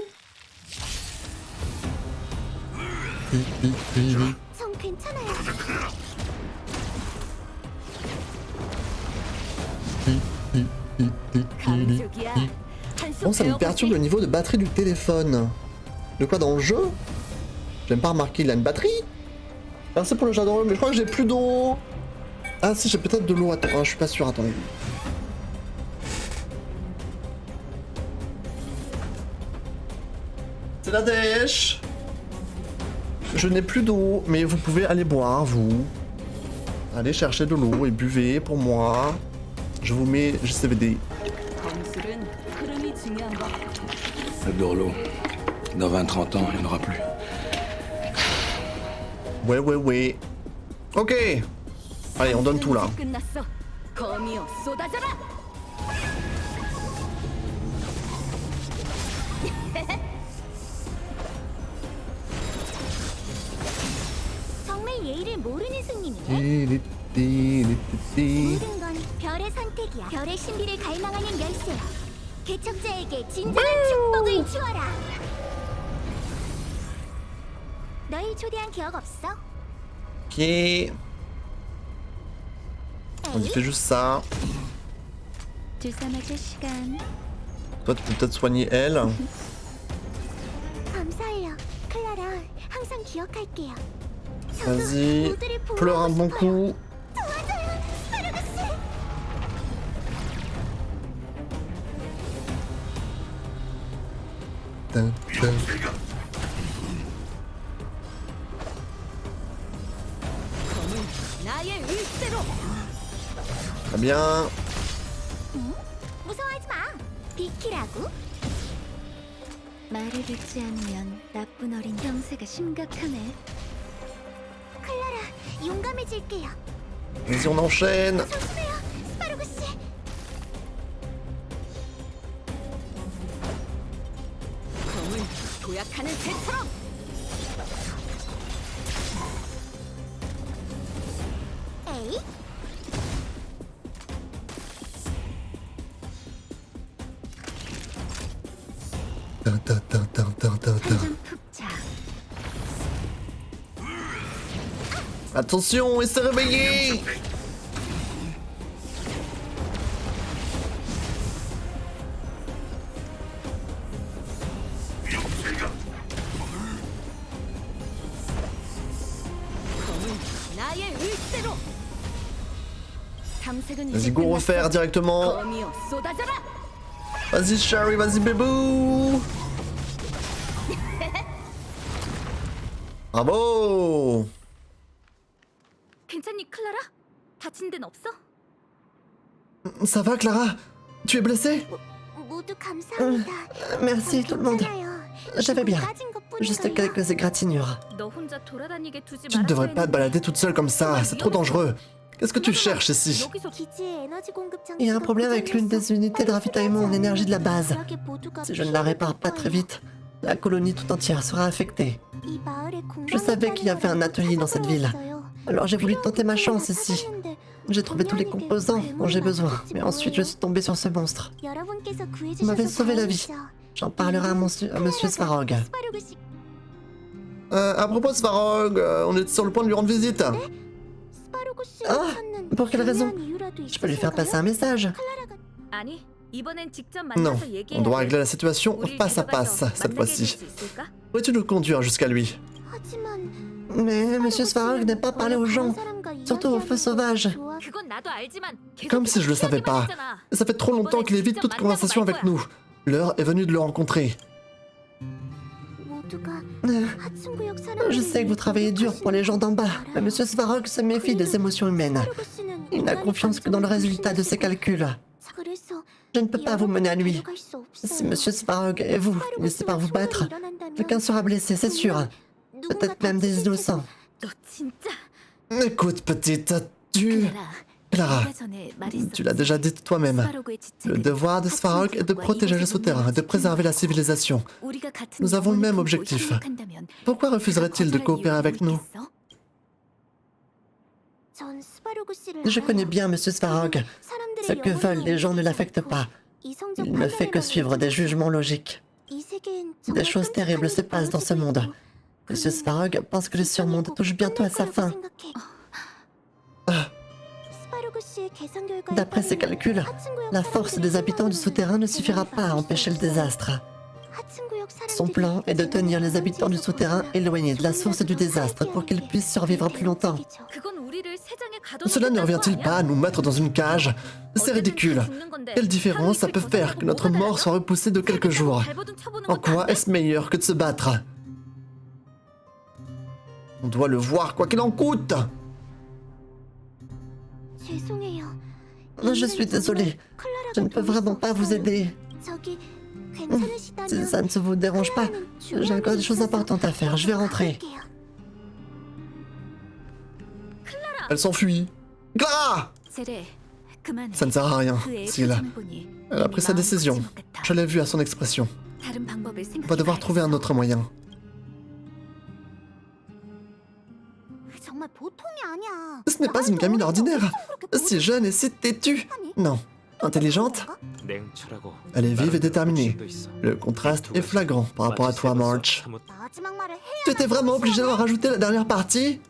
S2: 전 괜찮아요.
S4: 감쪽이야. 한숨
S1: Bon, ça me
S4: 배워보지.
S1: perturbe le niveau de batterie du téléphone. De quoi dans le jeu? J'ai même pas remarqué, il a une batterie. Merci pour le jardin, mais je crois que j'ai plus d'eau. Ah si, j'ai peut-être de l'eau. Attends, je suis pas sûr, attendez. C'est la dèche. Je n'ai plus d'eau, mais vous pouvez aller boire, vous. Allez chercher de l'eau et buvez pour moi. Je vous mets JCVD.
S4: 검술은 흐름이 중요한 거.
S6: Dorlo, dans 20-30 ans, il n'y en aura plus.
S1: Ouais. Ok. Allez, on donne tout là.
S4: 끝났어. 거미여 쏟아져라.
S2: 정말 예의를 모르는 손님이네. 모든 건 별의 선택이야. 별의 신비를 갈망하는 열쇠야. 개척자에게 진정한 축복을 주어라. 널 초대한 기억 없어?
S1: Ok. On y fait juste ça.
S4: 들싸맞을 시간.
S1: Toi, tu peux peut-être soigner elle.
S2: 감사해요, 클라라. 항상 기억할게요. 저도
S1: Vas-y.
S2: 모두를
S1: Pleure un
S2: 보호하고
S1: bon
S2: 싶어요.
S1: coup.
S2: 도와줘요, 스파르가스.
S3: 미역새가
S4: 검은 나의 의대로.
S1: Très bien.
S2: 무서워하지 마. 비키라고? 말을 듣지 않으면 나쁜 어린 형세가 심각하네. 클라라, 용감해질게요.
S1: Vas-y, on enchaîne.
S2: 조심해요, 스파르구 씨.
S4: 검은 도약하는 새처럼.
S2: 에이? 한잔 푹 자.
S1: Attention, il s'est réveillé.
S3: 미역새가
S4: 검은 나의 의대로. 탐색은
S1: Vas-y,
S4: 이제
S1: go
S4: 끝났어.
S1: refaire directement.
S4: 검이여 쏟아져라.
S1: Vas-y, Sherry, vas-y, bébou. Bravo.
S4: 괜찮니 클라라? 다친 데는 없어?
S1: Ça va, Clara? Tu es blessée?
S2: 모두 감사합니다.
S1: Merci tout le monde.
S2: 괜찮아요.
S1: Je vais bien.
S2: 까진 것뿐이에요.
S1: Juste quelques égratignures.
S4: 너 혼자 돌아다니게 두지
S1: Tu ne devrais pas te balader toute seule comme ça, c'est trop dangereux. Qu'est-ce que tu cherches ici?
S4: 여기서
S2: 기지의 에너지 공급
S1: Il y a un
S2: 장치가
S1: problème avec l'une des unités de ravitaillement en énergie de la base.
S2: 모두가
S1: Si je ne la répare pas très vite, la colonie tout entière sera affectée.
S2: 이 마을에
S1: Je savais qu'il y avait un atelier dans cette ville. Alors j'ai voulu tenter ma chance ici. J'ai trouvé tous les composants dont j'ai besoin, mais ensuite je suis tombé sur ce monstre.
S2: Vous
S1: m'avez sauvé la vie. J'en parlerai à monsieur Svarog. À propos de Svarog, on est sur le point de lui rendre visite. Ah, pour quelle raison? Je peux lui faire passer un message.
S4: 아니, 이번엔 직접
S1: Non,
S4: 만나서 얘기해야
S1: on doit
S4: 돼.
S1: régler la situation
S4: 우릴
S1: face à
S4: 데려가서
S1: face cette
S4: 만나게
S1: fois-ci.
S4: 해줄 수 있을까?
S1: Pourrais-tu nous conduire jusqu'à lui? Mais monsieur Svarog n'aime pas parler aux gens, surtout aux feux sauvages.
S4: 그건 나도 알지만 계속
S1: Comme si je le savais pas.
S4: 피하기만 했잖아.
S1: Ça fait trop longtemps qu'il évite toute conversation avec nous. L'heure est venue de le rencontrer. Je sais que vous travaillez dur pour les gens d'en bas, mais monsieur Svarog se méfie des émotions humaines. Il n'a confiance que dans le résultat de ses calculs. Je ne peux pas vous mener à lui. Si monsieur Svarog et vous finissez par vous battre, quelqu'un sera blessé, c'est sûr. Peut-être même des innocents.
S4: 너 진짜
S1: Écoute, petite, Clara, tu l'as déjà dit toi-même. Le devoir de Svarog est de protéger le souterrain et de préserver la civilisation. Nous avons le même objectif. Pourquoi refuserait-il de coopérer avec nous? Je connais bien monsieur Svarog. Ce que veulent les gens ne l'affecte pas. Il ne fait que suivre des jugements logiques. Des choses terribles se passent dans ce monde. Monsieur Svarog pense que le surmonde touche bientôt à sa fin. D'après ses calculs, la force des habitants du souterrain ne suffira pas à empêcher le désastre. Son plan est de tenir les habitants du souterrain éloignés de la source du désastre pour qu'ils puissent survivre plus longtemps.
S4: 그건 우리를 세상에 가둬놓겠다는
S1: Cela ne revient-il
S4: 거
S1: pas à
S4: 아니야?
S1: nous mettre dans une cage? C'est ridicule. Quelle différence ça peut faire que notre mort soit repoussée de quelques jours? En quoi est-ce meilleur que de se battre? On doit le voir quoi qu'il en coûte. Je suis désolée. Je ne peux vraiment pas vous aider. Si ça ne vous dérange pas, j'ai encore des choses importantes à faire. Je vais rentrer. Elle s'enfuit. Clara! Ça ne sert à rien, Syl. Elle a pris sa décision. Je l'ai vu à son expression. On va devoir trouver un autre moyen. Ce n'est pas une gamine ordinaire. Si jeune et si têtue. Non. Intelligente.
S5: 냉철하고
S1: Elle est vive et déterminée. Le contraste est flagrant par rapport à toi, March. Tu étais vraiment obligé d'en rajouter la dernière partie?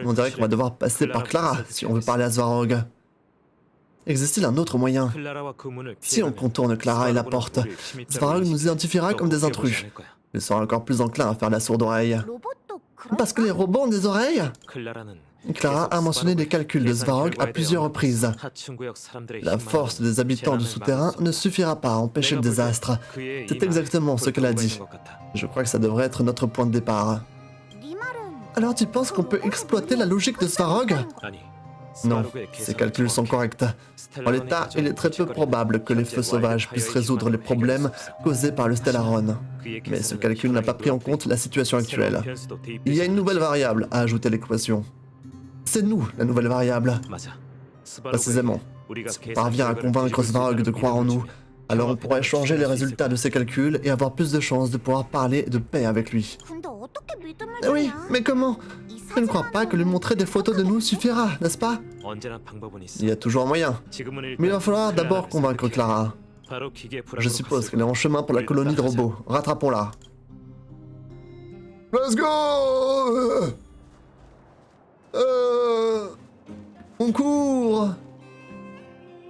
S1: On dirait qu'on va devoir passer par Clara si on veut parler à Svarog. Existe-t-il un autre moyen? Si on contourne Clara et la porte, Svarog nous identifiera comme des intrus. Il sera encore plus enclin à faire la sourde oreille. Parce que les robots ont des oreilles? Clara a mentionné les calculs de Svarog à plusieurs reprises. La force des habitants du souterrain ne suffira pas à empêcher le désastre. C'est exactement ce qu'elle a dit. Je crois que ça devrait être notre point de départ.
S2: 네 말은
S1: Alors tu penses qu'on peut exploiter la logique de Svarog? Non, ces calculs sont corrects. En l'état, il est très peu probable que les feux sauvages puissent résoudre les problèmes causés par le Stellaron. Mais ce calcul n'a pas pris en compte la situation actuelle. Il y a une nouvelle variable à ajouter à l'équation. C'est nous, la nouvelle variable. Précisément. Si on parvient à convaincre Svarog de croire en nous, alors on pourrait changer les résultats de ses calculs et avoir plus de chances de pouvoir parler de paix avec lui.
S2: 근데 어떻게 믿음을
S1: Eh oui,
S2: 주냐?
S1: mais comment?
S2: 이
S1: Je ne crois pas que lui montrer des photos de nous suffira, n'est-ce pas? Il y a toujours un moyen. Mais il va falloir d'abord convaincre Clara. Je suppose qu'elle est en chemin pour la colonie de robots. Rattrapons-la. Let's go! On court!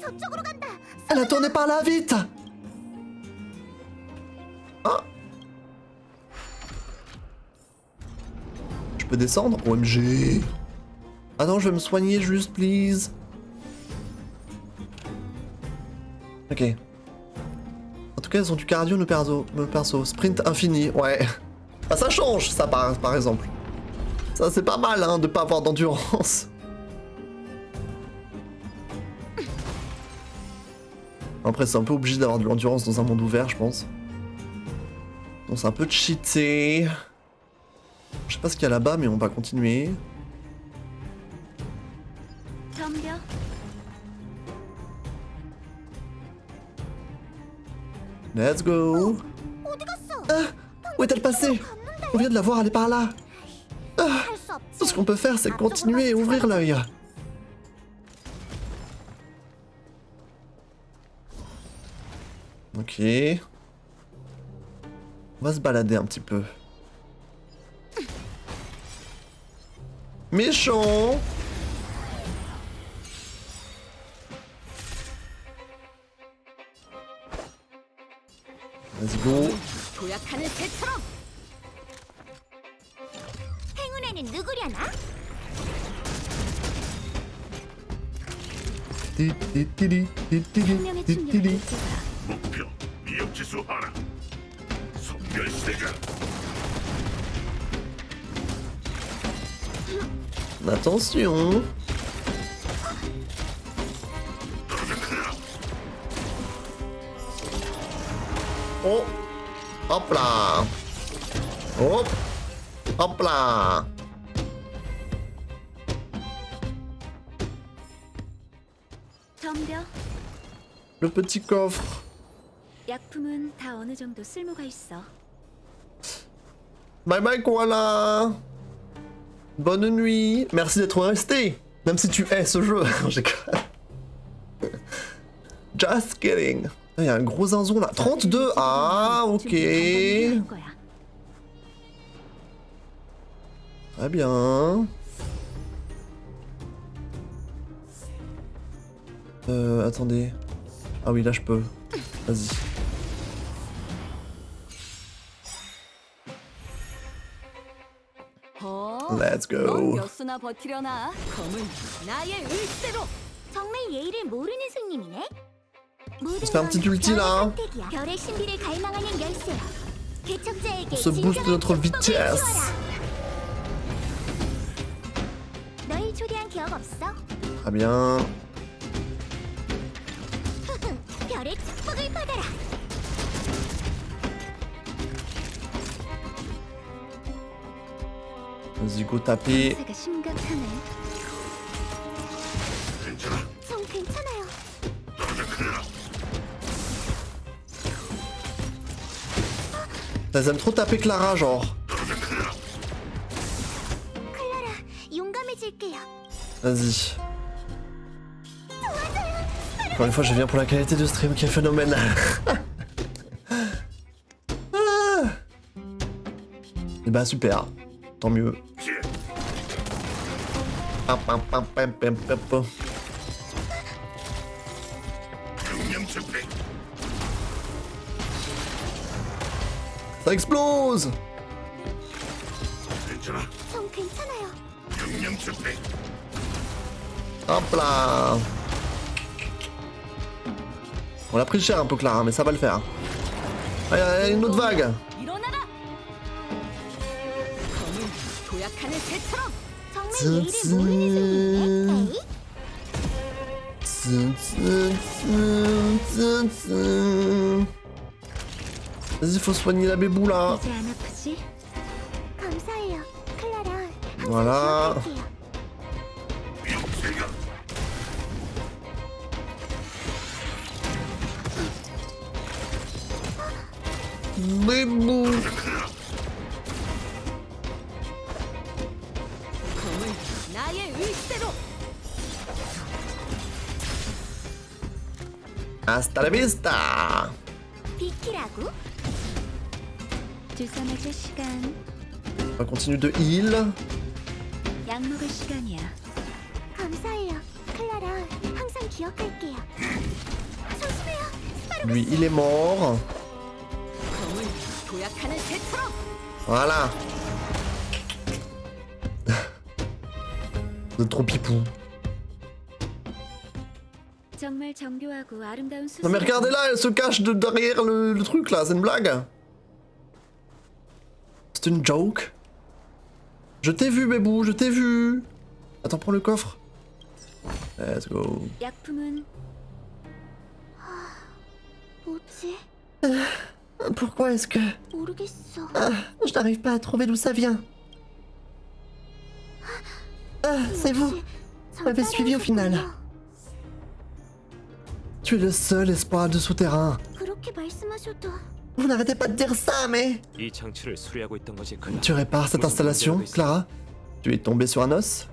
S2: 저쪽으로 간다.
S1: Elle a tourné par là, vite! Ah! Je peux descendre? OMG! Attends, je vais me soigner juste, please. Ok. En tout cas, ils ont du cardio, nos persos. Sprint infini, ouais. Ah, ça change, ça, par exemple. Ça, c'est pas mal, hein, de pas avoir d'endurance. Après, c'est un peu obligé d'avoir de l'endurance dans un monde ouvert, je pense. Donc, c'est un peu cheaté. Je sais pas ce qu'il y a là-bas, mais on va continuer.
S4: 덤벼.
S1: Let's go.
S2: 어디 갔어?
S1: Ah, où est-elle passée? On vient de la voir aller par là.
S2: 할 수 없지.
S1: Tout ce qu'on peut faire, c'est continuer et ouvrir l'œil. Ok. On va se balader un petit peu. Méchant. Let's go.
S2: 도약하는 새처럼. 행운에는 누구려나?
S4: 생명의 충격을 느껴봐.
S3: 목표 미역지수 하나. 선멸시대가
S1: Attention. Oh. Hop là. Hop. Hop là.
S4: 덤벼.
S1: Le petit coffre.
S4: 약품은 다 어느 정도 쓸모가 있어.
S1: Bye bye koala. Bonne nuit. Merci d'être resté. Même si tu hais ce jeu. J'ai Just kidding. Il y a un gros zinzon là. 32. Ah, ok.
S4: 준비 거야.
S1: Très bien. Attendez. Ah oui, là je peux. Vas-y. Let's go.
S2: 몇수나 버티려나? 검은 나의 의지대로. 정말 예의를 모르는 손님이네.
S1: On se fait un petit ulti là.
S2: 별의 신비를 갈망하는 열쇠. 개척자에게
S1: On se booste notre vitesse.
S2: 널 초대한 기억 없어?
S1: Très bien.
S2: 별의 축복을 받아라.
S1: Vas-y, go taper.
S4: 세가 심각하네.
S3: 괜찮아.
S2: 전 괜찮아요.
S1: Elles aiment trop taper Clara, genre.
S2: 클라라, 용감해질게요.
S1: Vas-y. Encore une fois, je viens pour la qualité de stream qui est phénoménale. Ah. Et bah super, tant mieux. Pam, pam, pam, pam, pam, pam, pam.
S3: 명령 집행.
S1: Ça explose.
S3: 괜찮아.
S2: 전 괜찮아요.
S3: 명령 집행.
S1: Hop là. On l'a pris cher un peu Clara, mais ça va le faire. Allez, une autre vague.
S4: 일어나라. 검은 도약하는 새처럼.
S2: 정말 예의를 모르는 소리네.
S1: Vas-y, faut soigner la bébou là.
S4: 이제 안 아프지?
S2: 감사해요, 클라라. 항상
S1: Voilà.
S2: 기억할게요.
S3: 명세가
S1: Bébou.
S4: 검은 나의 의지대로.
S1: Hasta la vista.
S2: 비키라고?
S4: 주사 맞을 시간.
S1: On continue de heal.
S4: 약 먹을 시간이야.
S2: 감사해요, 클라라. 항상 기억할게요. 조심해요.
S1: Lui, il est mort.
S4: 검은 도약하는 새처럼.
S1: Voilà. Vous êtes trop pipou.
S4: 정말 정교하고 아름다운 수술.
S1: Non mais regardez là, elle se cache derrière le truc là, c'est une blague. C'est une joke. Je t'ai vu bébou, je t'ai vu. Attends, prends le coffre. Let's go.
S4: 약품은
S2: 뭐지?
S7: Pourquoi est-ce que...
S2: 모르겠어.
S7: Je n'arrive pas à trouver d'où ça vient. C'est vous.
S2: 저
S7: m'avez suivi au final.
S2: 따라오셨군요.
S1: Tu es le seul espoir de souterrain.
S2: 그렇게 말씀하셔도
S7: Vous n'arrêtez pas de dire ça, mais...
S5: 이 장치를 수리하고 있던 거지. 클라.
S1: Tu répares cette installation, Clara? Tu es tombée sur un os?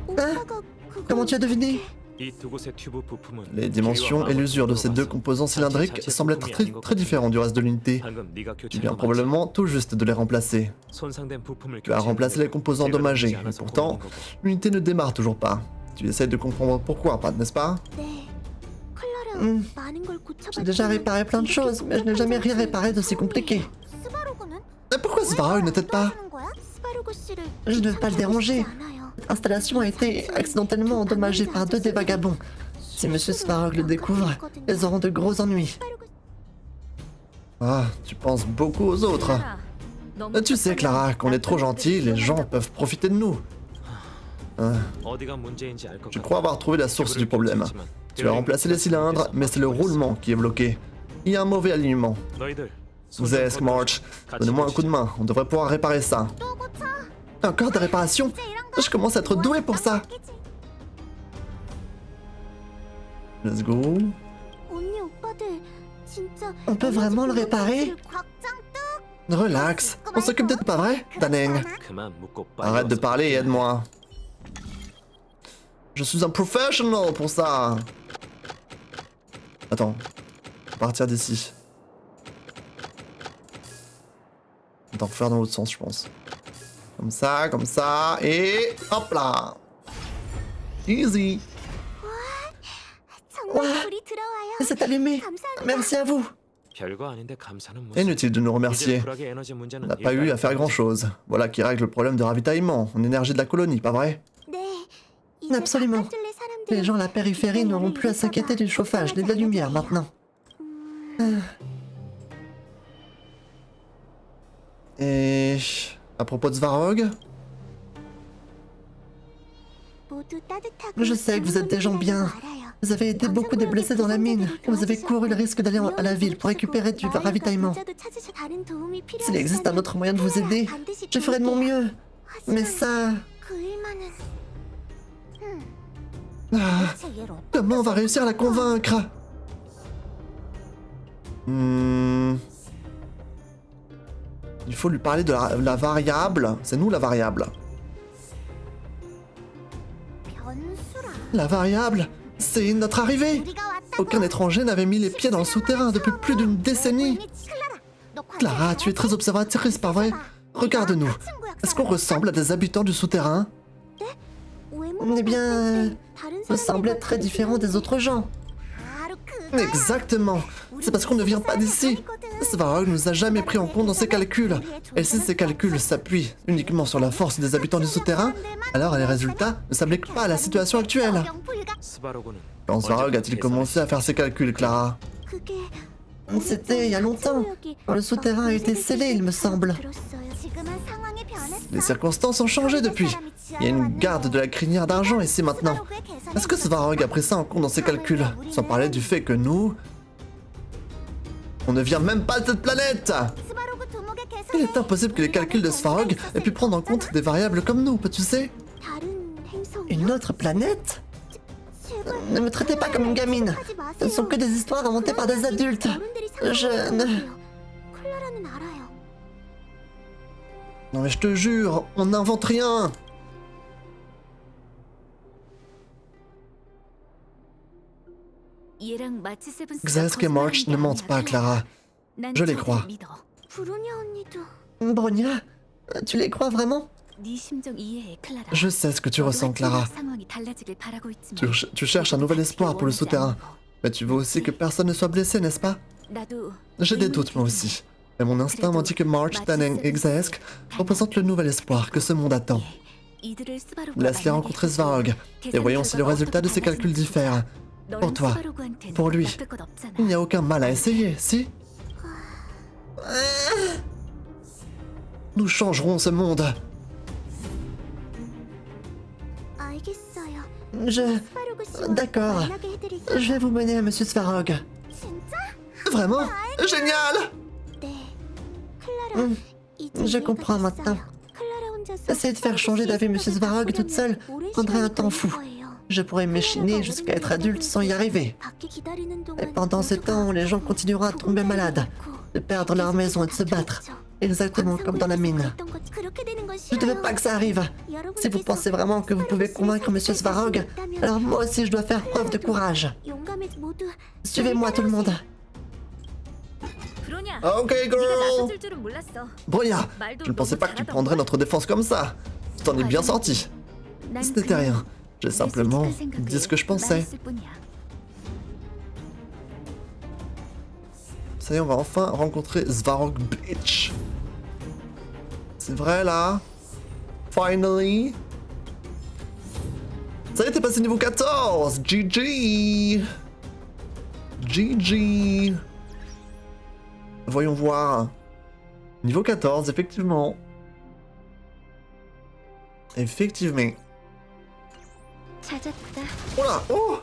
S2: 오빠가 그걸
S7: Comment tu as deviné?
S5: 이 두 곳의 튜브 부품은
S1: Les dimensions et l'usure de ces deux composants cylindriques semblent être très différents du reste de l'unité.
S5: 방금 네가
S1: Tu
S5: 교체한
S1: viens
S5: 거 맞지?
S1: probablement tout juste de les remplacer.
S5: 손상된 부품을
S1: Tu as remplacé les composants endommagés, mais pourtant, l'unité ne démarre toujours pas. Tu essaies de comprendre pourquoi, pas, n'est-ce pas?
S2: 네. 클라랑 많은 걸
S7: J'ai déjà réparé plein de choses, mais je n'ai jamais rien réparé d'aussi compliqué.
S2: 스바루고는
S1: Mais pourquoi Svarog ne t'aide pas?
S2: 하는 거야? 스바루고 씨를
S7: Je ne veux pas le déranger.
S2: 않아요.
S7: L'installation a été accidentellement endommagée par 2 des vagabonds. Si Monsieur Svarog le découvre, ils auront de gros ennuis.
S1: Ah, tu penses beaucoup aux autres. Tu sais, Clara, qu'on est trop gentil, les gens peuvent profiter de nous.
S5: 어디가 문제인지 알 것
S1: Je
S5: 같아.
S1: crois avoir trouvé la source du problème. Tu as remplacé les cylindres, mais c'est le roulement qui est bloqué. Il y a un mauvais alignement.
S5: 너희들
S1: Zesk March, donnez-moi un coup de main, on devrait pouvoir réparer ça.
S2: 또 고쳐.
S1: Encore des réparations?
S2: 이제 이런 거
S1: Je commence à être doué pour ça. Let's go.
S2: 언니 오빠들 진짜
S7: On peut vraiment le réparer?
S1: Relax, on s'occupe de pas vrai, Daneng?
S5: 그만 묻고 빨리
S1: Arrête de
S5: 와서
S1: parler et aide-moi. Je suis un professionnel pour ça. Attends, on va partir d'ici. Attends, faut faire dans l'autre sens, je pense. Comme ça, et hop là. Easy.
S2: 정말 불이 들어와요.
S7: C'est allumé.
S2: 감사합니다.
S7: Merci à vous.
S5: 별거 아닌데 감사는 무슨.
S1: Inutile de nous
S5: 이제
S1: remercier.
S5: 불악의 에너지 문제는
S1: On n'a pas eu à faire grand chose. Voilà qui règle le problème de ravitaillement en énergie de la colonie, pas vrai?
S2: 네. 이제
S7: Absolument.
S2: 바깥줄래 사람들은
S7: Les gens à la périphérie n'auront plus à s'inquiéter du chauffage ni de la lumière maintenant.
S1: Et à propos de Svarog,
S2: 모두 따뜻하고
S7: Je sais que vous êtes des gens bien.
S2: 좋은 분들이라는 거 알아요.
S7: Vous avez aidé beaucoup de blessés dans la mine. Et vous avez couru le risque d'aller à la ville pour récupérer du ravitaillement. S'il existe un autre moyen de vous aider, je ferai de mon mieux. Mais ça...
S1: ah, comment on va réussir à la convaincre? Il faut lui parler de la variable. C'est nous la variable. La variable, c'est notre arrivée. Aucun étranger n'avait mis les pieds dans le souterrain depuis plus d'une décennie. Clara, tu es très observatrice, pas vrai? Regarde-nous. Est-ce qu'on ressemble à des habitants du souterrain?
S7: Eh bien... Vous semblez très différent des autres gens.
S1: Exactement. C'est parce qu'on ne vient pas d'ici.
S7: Svarog nous a jamais pris en compte dans ses calculs. Et si ces calculs s'appuient uniquement sur la force des habitants du souterrain, alors les résultats ne s'appliquent pas à la situation actuelle.
S5: 스바로그는
S7: Quand Svarog a-t-il commencé à faire ses calculs, Clara? C'était il y a longtemps. Quand le souterrain a été scellé, il me semble. Les circonstances ont changé depuis. Il y a une garde de la crinière d'argent ici maintenant. Est-ce que Svarog a pris ça en compte dans ses calculs? Sans parler du fait que nous... on ne vient même pas de cette planète! Il est impossible que les calculs de Svarog aient pu prendre en compte des variables comme nous, tu sais? Une autre planète? Ne me traitez pas comme une gamine. Ce ne sont que des histoires inventées par des adultes. Je ne... Non mais je te jure, on n'invente rien. Xaesk et March ne mentent pas, Clara. Je les crois. Bronya, tu les crois vraiment? Je sais ce que tu ressens, Clara. Tu cherches un nouvel espoir pour le souterrain. Mais tu veux aussi que personne ne soit blessé, n'est-ce pas? J'ai des doutes, moi aussi. Mais mon instinct m'en dit que March, Taneng et Xaesk représentent le nouvel espoir que ce monde attend. Laisse-les rencontrer Svarog, et voyons si le résultat de ces calculs diffère. Pour toi, pour lui, il n'y a aucun mal à essayer, si? Nous changerons ce monde. D'accord. Je vais vous mener à Monsieur Svarog. Vraiment? Génial! Je comprends maintenant. Essayer de faire changer d'avis Monsieur Svarog toute seule prendrait un temps fou. Je pourrais m'échiner jusqu'à être adulte sans y arriver. Et pendant ce temps, les gens continueront à tomber malades, de perdre leur maison et de se battre. Exactement comme dans la mine. Je ne veux pas que ça arrive. Si vous pensez vraiment que vous pouvez convaincre Monsieur Svarog, alors moi aussi je dois faire preuve de courage. Suivez-moi tout le monde. Ok girl. Bronya, je ne pensais pas que tu prendrais notre défense comme ça. Tu t'en es bien sorti. Ce n'était rien. J'ai simplement dit ce que je pensais. Ça y est, on va enfin rencontrer Svarog bitch. C'est vrai là? Finally. Ça y est, t'es passé niveau 14. GG. GG. Voyons voir. Niveau 14, effectivement. Effectivement. Oh là! Oh!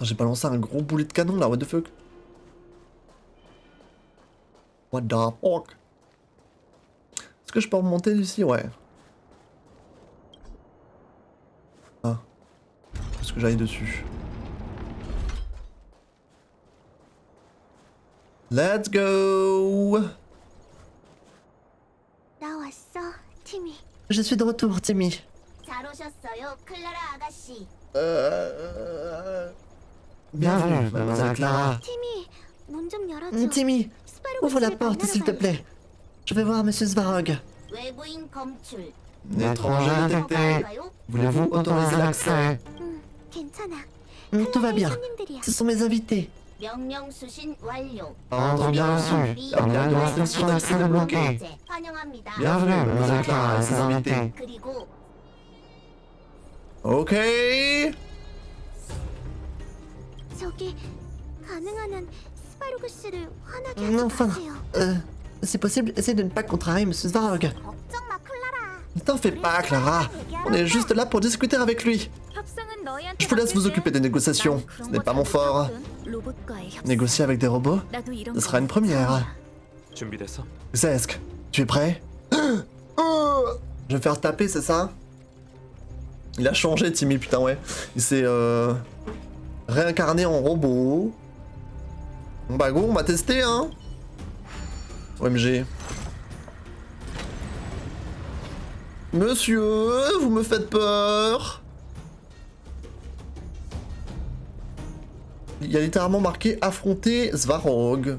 S7: J'ai balancé un gros boulet de canon là, what the fuck? What the fuck? Est-ce que je peux remonter d'ici? Ouais. Ah. Est-ce que j'aille dessus? Let's go! Je suis de retour, Timmy. Bienvenue, mademoiselle Clara. Timmy, ouvre la porte, s'il te plaît. Je vais voir Monsieur Svarog. Étranger détecté. Voulez-vous autoriser l'accès? Tout va bien. Ce sont mes invités. Ordre bien reçu. La restriction d'accès est bloquée. Bienvenue, mademoiselle Clara et ses invités. Ok. Enfin, c'est possible, essayez de ne pas contrarier Monsieur Svarog. Ne t'en fais pas, Clara. On est juste là pour discuter avec lui. Je vous laisse vous occuper des négociations. Ce n'est pas mon fort. Négocier avec des robots, ce sera une première.
S5: 준비됐어?
S7: Xaesk, tu es prêt? Je vais faire taper, c'est ça? Il a changé, Timmy, putain, ouais. Il s'est réincarné en robot. Bon bah go, on va tester, hein. OMG. Monsieur, vous me faites peur. Il y a littéralement marqué affronter Svarog.